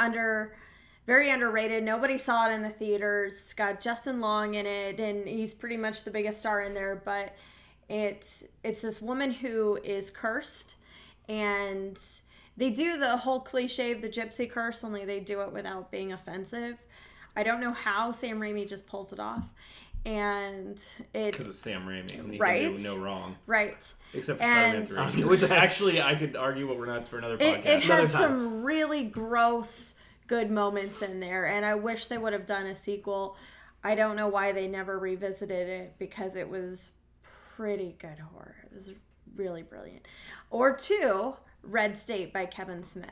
very underrated. Nobody saw it in the theaters. It's got Justin Long in it, and he's pretty much the biggest star in there. But it's this woman who is cursed, and they do the whole cliche of the gypsy curse, only they do it without being offensive. I don't know how Sam Raimi just pulls it off. And because it's Sam Raimi. He right? can do no wrong. Right. Except for Spider-Man 3. Which actually, I could argue what we're nuts for another podcast. It had some really gross, good moments in there. And I wish they would have done a sequel. I don't know why they never revisited it, because it was pretty good horror. It was really brilliant. Or 2, Red State by Kevin Smith.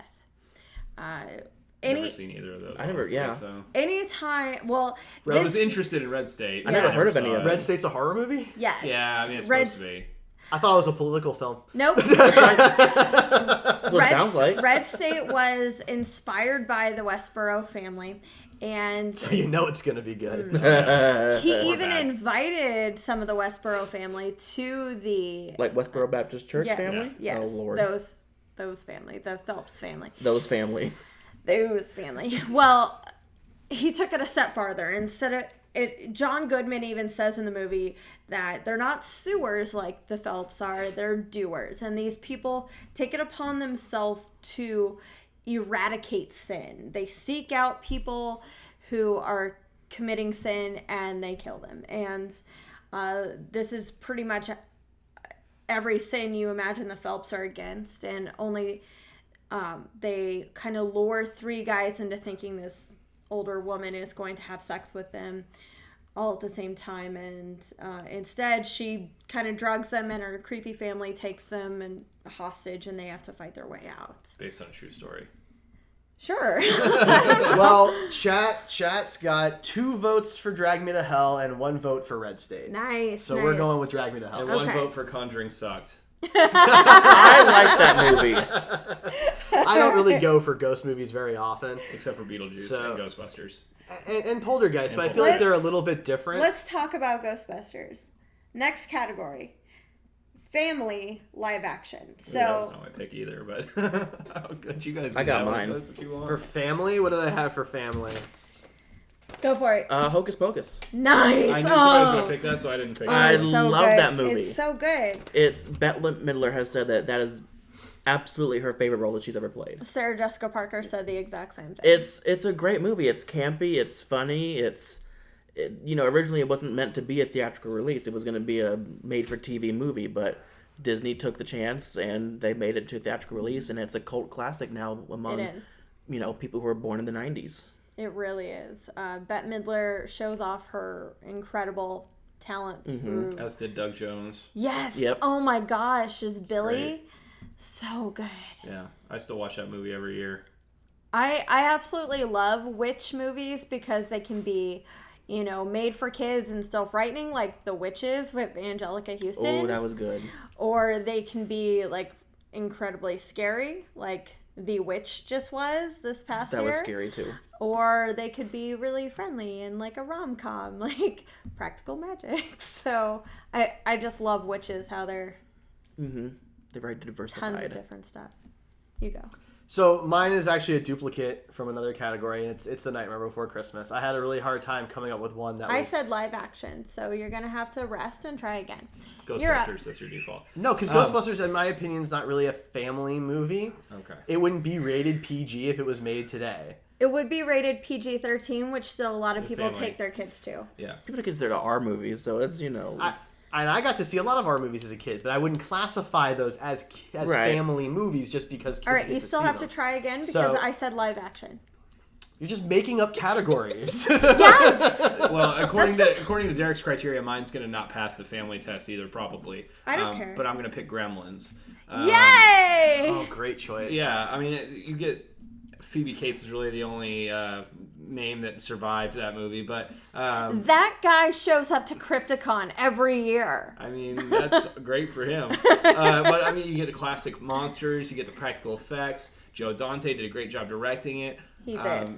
Never seen either of those. I never, honestly, so. Anytime, well... I was interested in Red State. I never heard of any of it. Red State's a horror movie? Yes. Yeah, I mean, it's supposed to be. I thought it was a political film. Nope. That's what it sounds like. Red State was inspired by the Westboro family. And so you know it's going to be good. He even invited some of the Westboro family to the... Like Westboro Baptist Church family? Yes. Oh, Lord. Those family. The Phelps family. Those family. Well, he took it a step farther. Instead of it, John Goodman even says in the movie that they're not sewers like the Phelps are, they're doers. And these people take it upon themselves to eradicate sin. They seek out people who are committing sin and they kill them. And this is pretty much every sin you imagine the Phelps are against, and only they kind of lure 3 guys into thinking this older woman is going to have sex with them all at the same time, and instead she kind of drugs them, and her creepy family takes them and hostage, and they have to fight their way out. Based on a true story. Sure. Well, chat's got 2 votes for Drag Me to Hell and 1 vote for Red State. Nice. So we're going with Drag Me to Hell. And 1 vote for Conjuring Sucked. I like that movie. I don't really go for ghost movies very often. Except for Beetlejuice and Ghostbusters. And Poltergeist, but I feel like they're a little bit different. Let's talk about Ghostbusters. Next category. Family live action. So that was not my pick either, but how good you guys. I got mine. That's what you want. For family, what did I have for family? Go for it. Hocus Pocus. Nice. I knew somebody was going to pick that, so I didn't pick it. I so love good. that movie. It's so good. Bette Midler has said that is absolutely her favorite role that she's ever played. Sarah Jessica Parker said the exact same thing. It's a great movie. It's campy. It's funny. Originally it wasn't meant to be a theatrical release. It was going to be a made-for-TV movie, but Disney took the chance and they made it to a theatrical release, and it's a cult classic now among people who were born in the 90s. It really is. Bette Midler shows off her incredible talent through... As did Doug Jones. Yes. Yep. Oh my gosh, is Billy Great. so good. Yeah, I still watch that movie every year. I absolutely love witch movies because they can be, made for kids and still frightening, like The Witches with Angelica Houston. Oh, that was good. Or they can be, like, incredibly scary, like The Witch just was this past year. That was scary, too. Or they could be really friendly and like a rom-com, like Practical Magic. So I just love witches, how they're... Mm-hmm. They're very diversified. Tons of different stuff. You go. So mine is actually a duplicate from another category, and it's The Nightmare Before Christmas. I had a really hard time coming up with one that was... I said live action, so you're going to have to rest and try again. Ghostbusters, that's your default. No, because Ghostbusters, in my opinion, is not really a family movie. Okay. It wouldn't be rated PG if it was made today. It would be rated PG-13, which still a lot of people family. take their kids to. Yeah. People consider it R movies, so it's, I got to see a lot of our movies as a kid, but I wouldn't classify those as Right. family movies just because kids All right, get you to still see have them. to try again because So- I said live action. You're just making up categories. Yes! Well, according to Derek's criteria, mine's going to not pass the family test either, probably. I don't care. But I'm going to pick Gremlins. Yay! Oh, great choice. Yeah, I mean, you get... Phoebe Cates was really the only name that survived that movie, but... That guy shows up to Crypticon every year. I mean, that's great for him. But, I mean, you get the classic monsters, you get the practical effects. Joe Dante did a great job directing it. He did.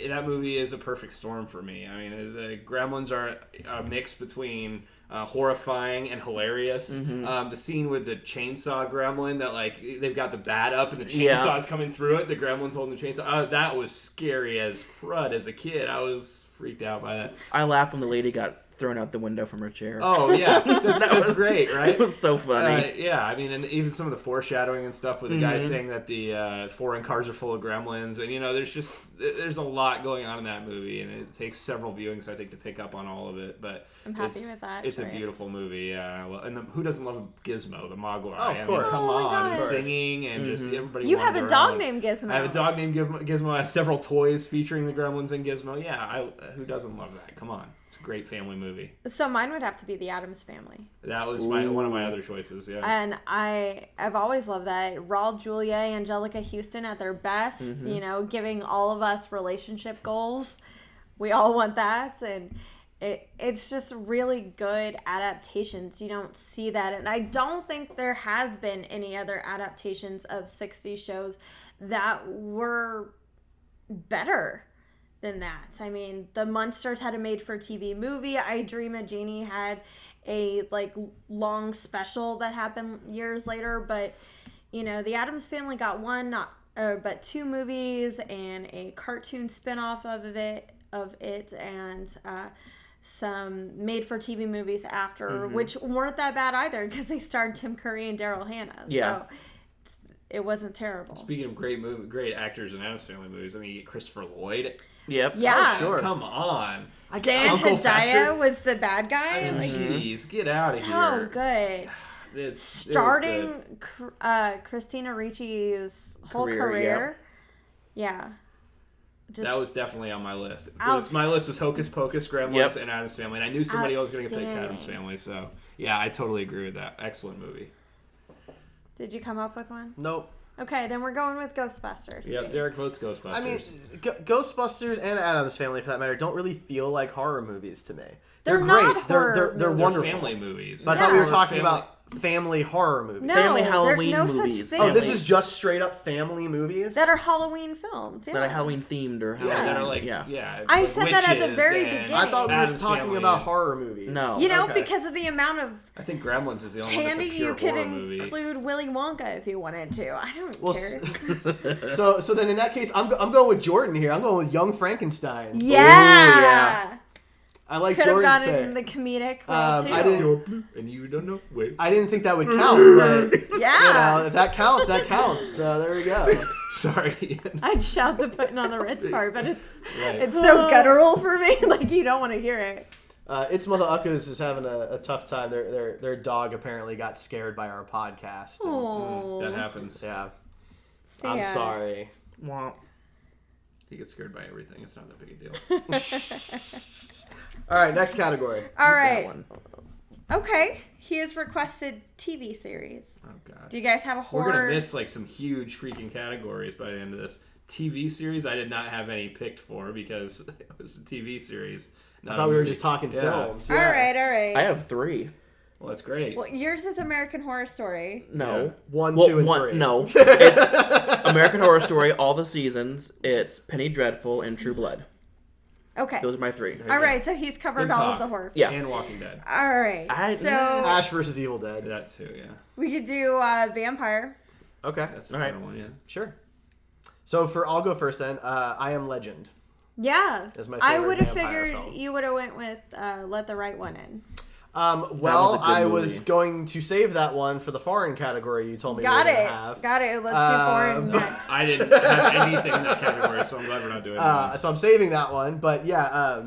That movie is a perfect storm for me. I mean, the Gremlins are a mix between horrifying and hilarious. Mm-hmm. The scene with the chainsaw gremlin that, like, they've got the bat up and the chainsaw's coming through it. The gremlin's holding the chainsaw. That was scary as crud as a kid. I was freaked out by that. I laughed when the lady got thrown out the window from her chair. Oh yeah, that's great, right? It was so funny. Yeah, I mean, and even some of the foreshadowing and stuff with the guy saying that the foreign cars are full of gremlins, and there's a lot going on in that movie, and it takes several viewings, I think, to pick up on all of it. But I'm happy with that. It's a beautiful movie, yeah. Well, and who doesn't love Gizmo, the Mogwai? Oh, of course. Come Oh my on, gosh. and singing and just everybody. You have a dog around. named Gizmo. I have a dog named Gizmo. I have several toys featuring the gremlins and Gizmo. Yeah, who doesn't love that? Come on. It's a great family movie. So mine would have to be The Addams Family. That was one of my other choices, yeah. And I've always loved that. Raul Julia, Angelica Houston at their best, giving all of us relationship goals. We all want that. And it's just really good adaptations. You don't see that. And I don't think there has been any other adaptations of 60s shows that were better than that. I mean, the Munsters had a made-for-TV movie. I Dream a Genie had a long special that happened years later. But the Addams Family got but 2 movies and a cartoon spinoff of it, and some made-for-TV movies after, which weren't that bad either because they starred Tim Curry and Daryl Hannah. Yeah. So it wasn't terrible. Speaking of great actors in Addams Family movies, I mean, you get Christopher Lloyd. Yep. Yeah. Oh, sure. Come on. Dan Uncle Hedaya Fester. was the bad guy. I mean, jeez, get out of so here. good. It was Starting good. Christina Ricci's whole Career, career. Yeah. That was definitely on my list. My list was Hocus Pocus, Gremlins, and Addams Family. And I knew somebody else was going to pick Addams Family. So, yeah, I totally agree with that. Excellent movie. Did you come up with one? Nope. Okay, then we're going with Ghostbusters. Yeah, Derek votes Ghostbusters. I mean, Ghostbusters and Addams Family, for that matter, don't really feel like horror movies to me. They're great. not horror They're movies. They're wonderful. family movies. But I thought we were No. talking about family horror movies. No, Family there's Halloween no such movies. thing. Oh, this is just straight up family movies? that are Halloween films. Yeah. That are Halloween themed or Halloween. Yeah, that are like, yeah. I like said that at the witches very and beginning. I thought we were Addams talking Family about and- horror movies. No. Okay. Because of the amount of I think Gremlins is the only one candy that's a pure you could horror movie. include Willy Wonka if you wanted to. I don't Well, care. so then in that case, I'm going with Jordan here. I'm going with Young Frankenstein. Yeah. yeah. I like Could have Jordan's gotten pick. the comedic role too. I didn't. And you don't know. Wait. I didn't think that would count, but Yeah. if that counts, that counts. So there we go. Sorry. I'd shout the putting on the Ritz part, but it's Right. so guttural for me. Like you don't want to hear it. It's Mother Uckers is having a tough time. Their dog apparently got scared by our podcast. and- Oh. That happens. Yeah. I'm sorry. Womp. He gets scared by everything. It's not that big a deal. All right, next category. All That right. one. Okay. He has requested TV series. Oh god. Do you guys have a We're horror? gonna miss like some huge freaking categories by the end of this. TV series, I did not have any picked for because it was a TV series. I thought we were just talking films. All Yeah. right. All right. I have 3. Well, that's great. Well, yours is American Horror Story. No. Yeah. 1, Well, 2, and 3. No. It's American Horror Story, all the seasons. It's Penny Dreadful and True Blood. Okay. Those are my 3. All right. So he's covered Good all of talk. the horror. Yeah. And Walking Dead. All right. So Ash versus Evil Dead. That too, yeah. we could do Vampire. Okay, That's the All right. final one, yeah. sure. So I'll go first then. I Am Legend. Yeah. Is my I favorite would have vampire figured film. you would have went with Let the Right One In. Well, was a good I movie. was going to save that one for the foreign category you told me Got we were it. gonna have. Got it. Let's do foreign next. I didn't have anything in that category, so I'm glad we're not doing that. So I'm saving that one. But yeah,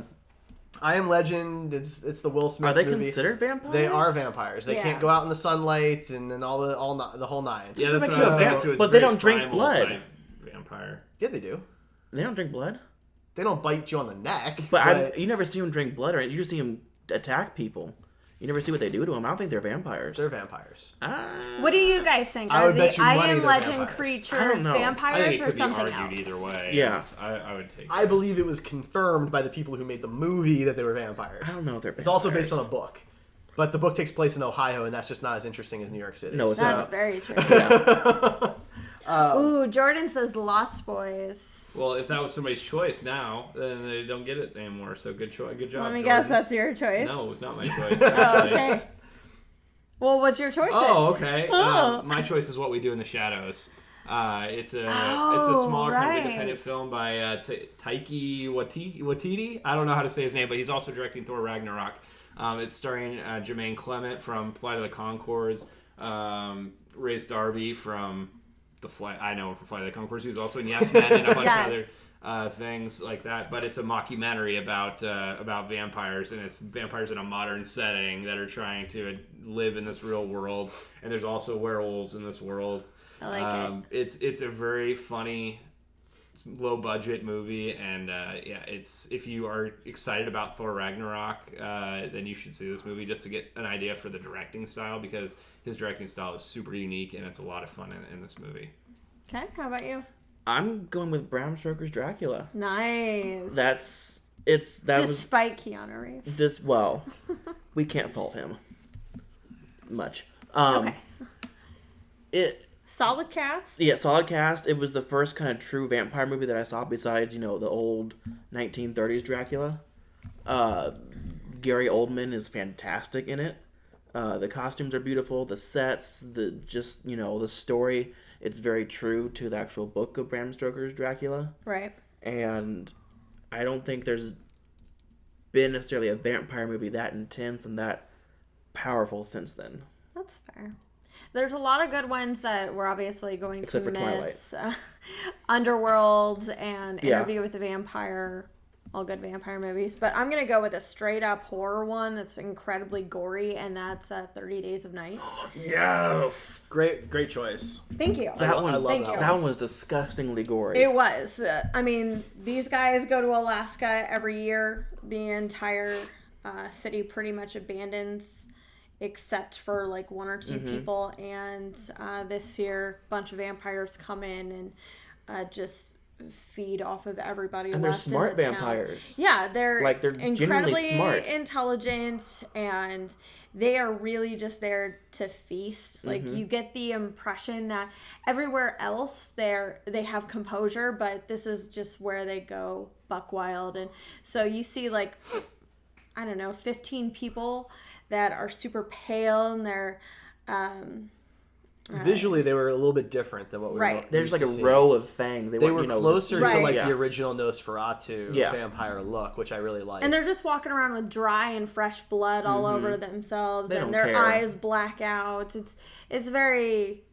I Am Legend. It's the Will Smith Are they movie. considered vampires? They are vampires. They Yeah. can't go out in the sunlight and then the whole nine. Yeah, that's But what I was so- getting to. It's but they very don't drink primal blood. type Vampire. Yeah, they do. They don't drink blood? They don't bite you on the neck. But you never see them drink blood, right? You just see them attack people. You never see what they do to them. I don't think they're vampires. they're vampires. What do you guys think? I Are would the bet you I money Am they're Legend vampires. I creatures don't know. I think vampires it or could be something argued else? either way. Yeah. Yes, I would take I believe it was confirmed by the people who made the movie that they were vampires. I don't know if they're vampires. It's also based on a book. But the book takes place in Ohio, and that's just not as interesting as New York City. No, it's That's not. very true. Yeah. Ooh, Jordan says Lost Boys. Well, if that was somebody's choice now, then they don't get it anymore. So good choice. Good job. Let me Jordan. guess that's your choice. No, it was not my choice. Oh, actually. okay. Well, what's your choice Oh, then? okay. Oh. My choice is What We Do in the Shadows. It's a Oh, smaller kind of right. independent film by Taiki Waititi. I don't know how to say his name, but he's also directing Thor Ragnarok. It's starring Jermaine Clement from Flight of the Conchords, Rhys Darby from Flight of the Conchords, who's also in Yes Men and a bunch of other things like that. But it's a mockumentary about vampires, and it's vampires in a modern setting that are trying to live in this real world. And there's also werewolves in this world. I like it. It's a very funny, low budget movie, and it's if you are excited about Thor Ragnarok, then you should see this movie just to get an idea for the directing style, because his directing style is super unique and it's a lot of fun in this movie. Okay, how about you? I'm going with Bram Stoker's Dracula. Nice. Despite Keanu Reeves. We can't fault him much. Okay. Solid cast? Yeah, solid cast. It was the first kind of true vampire movie that I saw besides, the old 1930s Dracula. Gary Oldman is fantastic in it. The costumes are beautiful. The sets, the story, it's very true to the actual book of Bram Stoker's Dracula. Right. And I don't think there's been necessarily a vampire movie that intense and that powerful since then. That's fair. There's a lot of good ones that we're obviously going Except to miss. Underworld and Interview with the Vampire. All good vampire movies. But I'm going to go with a straight up horror one that's incredibly gory, and that's 30 Days of Night. Yes! Great choice. Thank you. I love Thank that. you. That one was disgustingly gory. It was. These guys go to Alaska every year. The entire city pretty much abandons, except for like one or two people. And this year, a bunch of vampires come in and just feed off of everybody. And they're smart vampires. Yeah, they're incredibly smart, intelligent, and they are really just there to feast. Like you get the impression that everywhere else they have composure, but this is just where they go buck wild. And so you see 15 people that are super pale, and they're visually they were a little bit different than what we were There's used a to see. row of fangs. They were closer to the original Nosferatu vampire look, which I really liked. And they're just walking around with dry and fresh blood all over themselves, and their eyes black out. It's very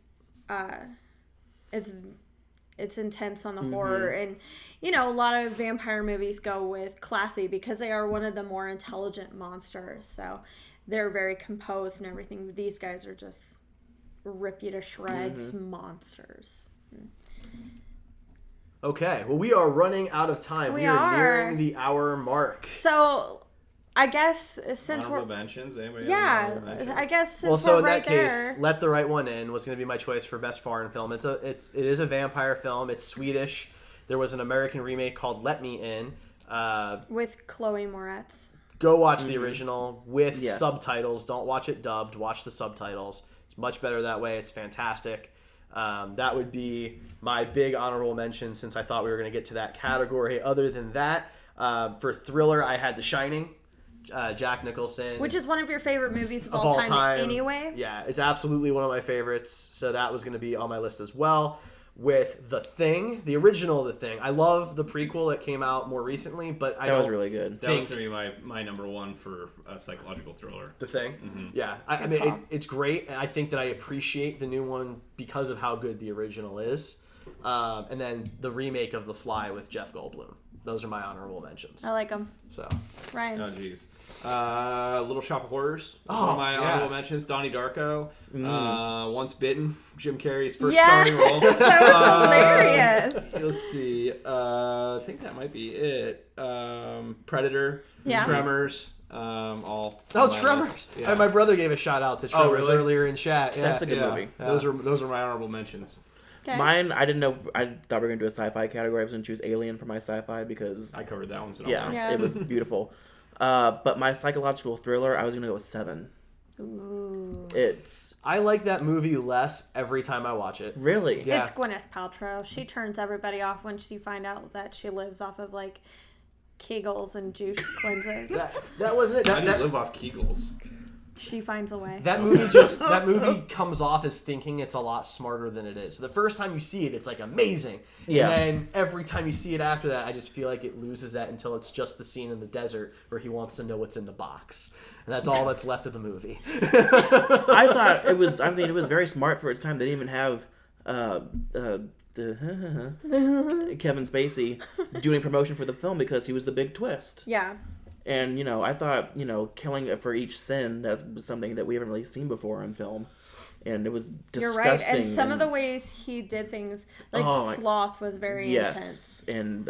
it's intense on the horror. And a lot of vampire movies go with classy because they are one of the more intelligent monsters, so they're very composed and everything. But these guys are just rip you to shreds monsters. Okay, well, we are running out of time. We are nearing the hour mark. So I guess since honorable mentions, anybody I guess since in right that case, there, Let the Right One In was going to be my choice for best foreign film. It is a vampire film. It's Swedish. There was an American remake called Let Me In with Chloe Moretz. Go watch the original with subtitles. Don't watch it dubbed. Watch the subtitles. It's much better that way. It's fantastic. That would be my big honorable mention, since I thought we were going to get to that category. Other than that, for thriller, I had The Shining, Jack Nicholson. Which is one of your favorite movies of all time anyway. Yeah, it's absolutely one of my favorites. So that was going to be on my list as well. With The Thing, the original The Thing. I love the prequel that came out more recently, but that was really good. That was going to be my number one for a psychological thriller. The Thing? Yeah. I mean, it's great. I think that I appreciate the new one because of how good the original is. And then the remake of The Fly with Jeff Goldblum. Those are my honorable mentions. I like them. So, Ryan. Oh, geez. Little Shop of Horrors. One of my honorable mentions. Donnie Darko. Once Bitten. Jim Carrey's first starring role. That was hilarious. Let's see. I think that might be it. Predator. Yeah. Tremors. All. Tremors. Yeah. My brother gave a shout out to Tremors earlier in chat. Yeah. That's a good movie. Yeah. Those are my honorable mentions. Okay. Mine, I didn't know. I thought we were going to do a sci-fi category. I was going to choose Alien for my sci-fi because I covered that one. So it was beautiful. But my psychological thriller, I was going to go with Seven. Ooh. I like that movie less every time I watch it. Really? Yeah. It's Gwyneth Paltrow. She turns everybody off when she find out that she lives off of Kegels and juice cleanses. That wasn't it. I didn't live off Kegels. she finds a way. That movie comes off as thinking it's a lot smarter than it is. So the first time you see it, it's like amazing. Yeah. And then every time you see it after that, I just feel like it loses that until it's just the scene in the desert where he wants to know what's in the box. And that's all that's left of the movie. I thought it was very smart for its time. They didn't even have Kevin Spacey doing promotion for the film because he was the big twist. Yeah. And, I thought, killing for each sin, that was something that we haven't really seen before in film. And it was disgusting. You're right. And some of the ways he did things, sloth was very intense. Yes. And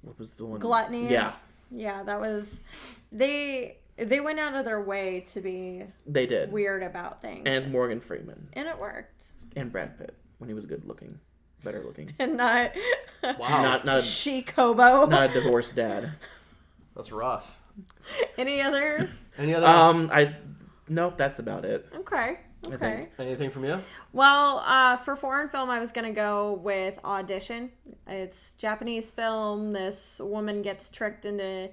what was the one? Gluttony. Yeah. Yeah, that was... They went out of their way to be they did weird about things. And it's Morgan Freeman. And it worked. And Brad Pitt, when he was good looking. Better looking. And not... Wow. Not a... Chic hobo. Not a divorced dad. That's rough. Any other? Nope, that's about it. Okay. Anything from you? Well, for foreign film, I was going to go with Audition. It's a Japanese film. This woman gets tricked into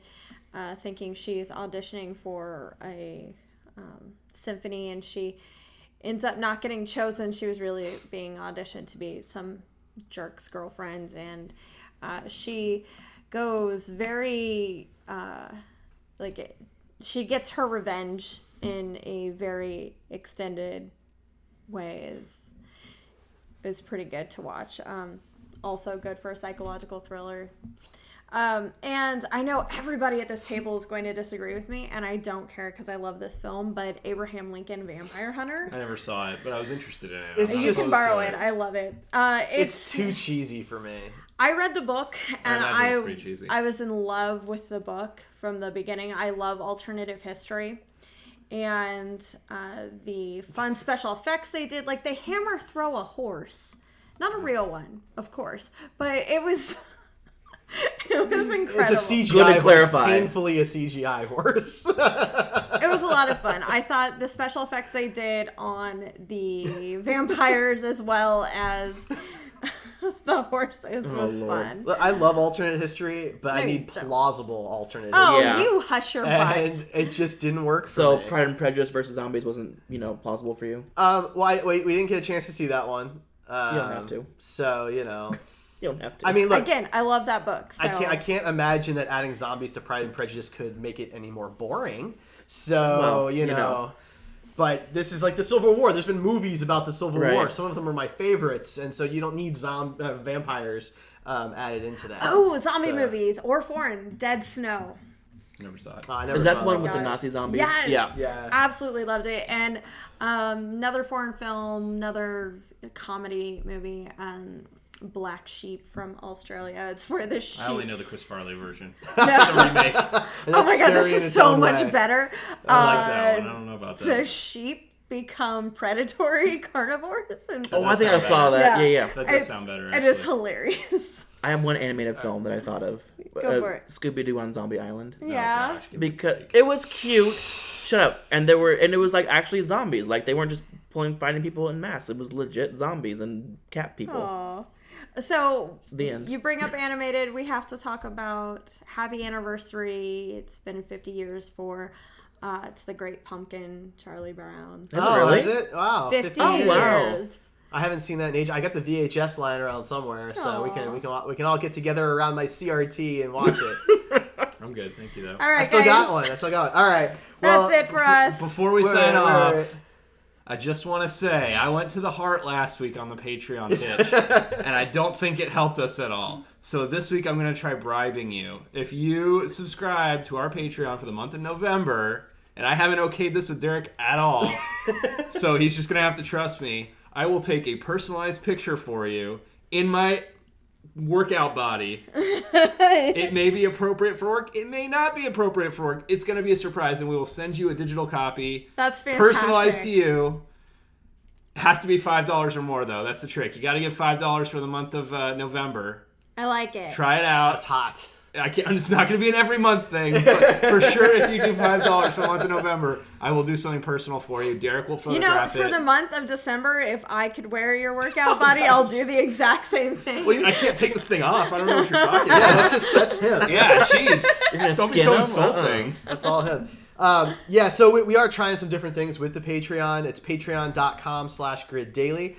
thinking she's auditioning for a symphony, and she ends up not getting chosen. She was really being auditioned to be some jerk's girlfriend, and she goes very... she gets her revenge in a very extended way. Is pretty good to watch. Also good for a psychological thriller. And I know everybody at this table is going to disagree with me, and I don't care because I love this film, but Abraham Lincoln Vampire Hunter. I never saw it, but I was interested in it. You can borrow it. I love it. It's too cheesy for me. I read the book, and I was in love with the book from the beginning. I love alternative history. And the fun special effects they did, like they hammer throw a horse. Not a real one, of course, but it was incredible. It's a CGI Good to horse, clarify. painfully a CGI horse. It was a lot of fun. I thought the special effects they did on the vampires as well as the horses was fun. I love alternate history, but I need plausible alternate history. Oh, Yeah. you hush your butt. And it just didn't work for So me. Pride and Prejudice versus Zombies wasn't, plausible for you? We didn't get a chance to see that one. You don't have to. So, You don't have to. I mean, look. Again, I love that book. So. I can't imagine that adding zombies to Pride and Prejudice could make it any more boring. So, you know. But this is like the Civil War. There's been movies about the Civil War. Some of them are my favorites, and so you don't need vampires added into that. Oh, zombie movies or foreign. Dead Snow. Never saw it. I never Is that saw the one with the Nazi zombies? Yes. Yeah. Absolutely loved it. And another foreign film, another comedy movie, Black Sheep from Australia. It's where the sheep... I only know the Chris Farley version. No. The remake. Oh my god, this is so much better. I like that one. I don't know about that. The sheep become predatory carnivores. I think I saw that. Yeah. That does sound better, It is hilarious. I have one animated film that I thought of. Go for it. Scooby-Doo on Zombie Island. Yeah. Oh, gosh, Because it was cute. Shut up. And it was like actually zombies. Like they weren't just finding people in mass. It was legit zombies and cat people. Aww. So The end. You bring up animated. We have to talk about Happy Anniversary. It's been 50 years for it's The Great Pumpkin, Charlie Brown. Is it really? Is it? Wow. 50 Oh, years. wow. I haven't seen that in age. I got the VHS lying around somewhere, so we can all get together around my CRT and watch it. I'm good, thank you though. All right, I still guys. got one. All right. Well, That's it for us. Before we sign off, wait. I just want to say I went to the Heart last week on the Patreon pitch, and I don't think it helped us at all. So this week I'm going to try bribing you. If you subscribe to our Patreon for the month of November, and I haven't okayed this with Derek at all, so he's just going to have to trust me, I will take a personalized picture for you in my workout body. It may be appropriate for work. It may not be appropriate for work. It's going to be a surprise, and we will send you a digital copy. That's fantastic. Personalized to you. Has to be $5 or more, though. That's the trick. You got to give $5 for the month of November. I like it. Try it out. That's hot. It's not going to be an every month thing, but for sure, if you do $5 for the month of November, I will do something personal for you. Derek will photograph it. For the month of December, if I could wear your workout body, I'll do the exact same thing. Wait, I can't take this thing off. I don't know what you're talking about. Yeah, that's him. Yeah, jeez. You're gonna Don't be skin so him? insulting. That's all him. Yeah, so we are trying some different things with the Patreon. It's patreon.com/griddaily.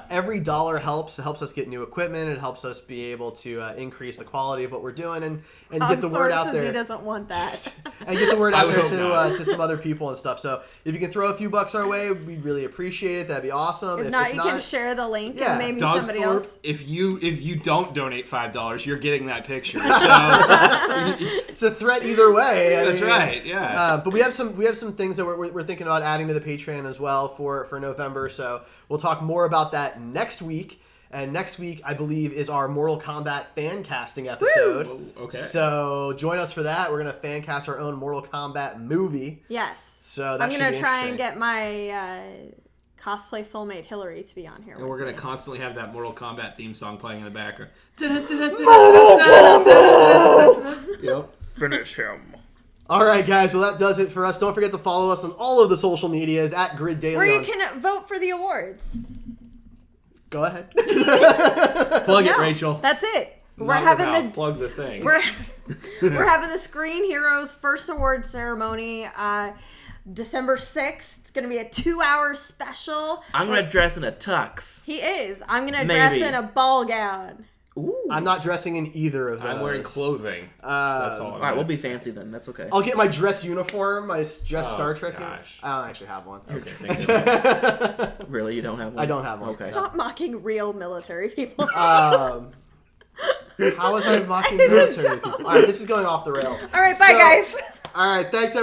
Every dollar helps. It helps us get new equipment. It helps us be able to increase the quality of what we're doing and get the word out there. He doesn't want that. And get the word out there to some other people and stuff. So if you can throw a few bucks our way, we'd really appreciate it. That'd be awesome. If not, you can share the link and maybe Dogsthorpe, somebody else. If you don't donate $5, you're getting that picture. So it's a threat either way. That's right. Yeah. But we have some things that we're thinking about adding to the Patreon as well for November. So we'll talk more about that next week. And next week, I believe, is our Mortal Kombat fan casting episode. Woo! Okay. So join us for that. We're gonna fan cast our own Mortal Kombat movie. Yes. So that I'm gonna should be try and interesting. get my cosplay soulmate Hillary to be on here. And we're going to constantly have that Mortal Kombat theme song playing in the background. Yep. Finish him. All right, guys. Well, that does it for us. Don't forget to follow us on all of the social medias at griddaily. Where you can vote for the awards. Go ahead. Plug it, Rachel. That's it. We're Not having your mouth. the Plug the thing. we're having the Screen Heroes first award ceremony December 6th. It's gonna be a 2-hour special. I'm gonna dress in a tux. He is. I'm gonna dress Maybe. in a ball gown. Ooh. I'm not dressing in either of those. I'm wearing clothing. That's all. All right, we'll be fancy then. That's okay. I'll get my dress uniform, my dress Star Trek. gosh. I don't actually have one. Okay, thank you. Really, you don't have one? I don't have one. Okay. Stop mocking real military people. How was I mocking military people? All right, this is going off the rails. All right, bye guys. All right, thanks everybody.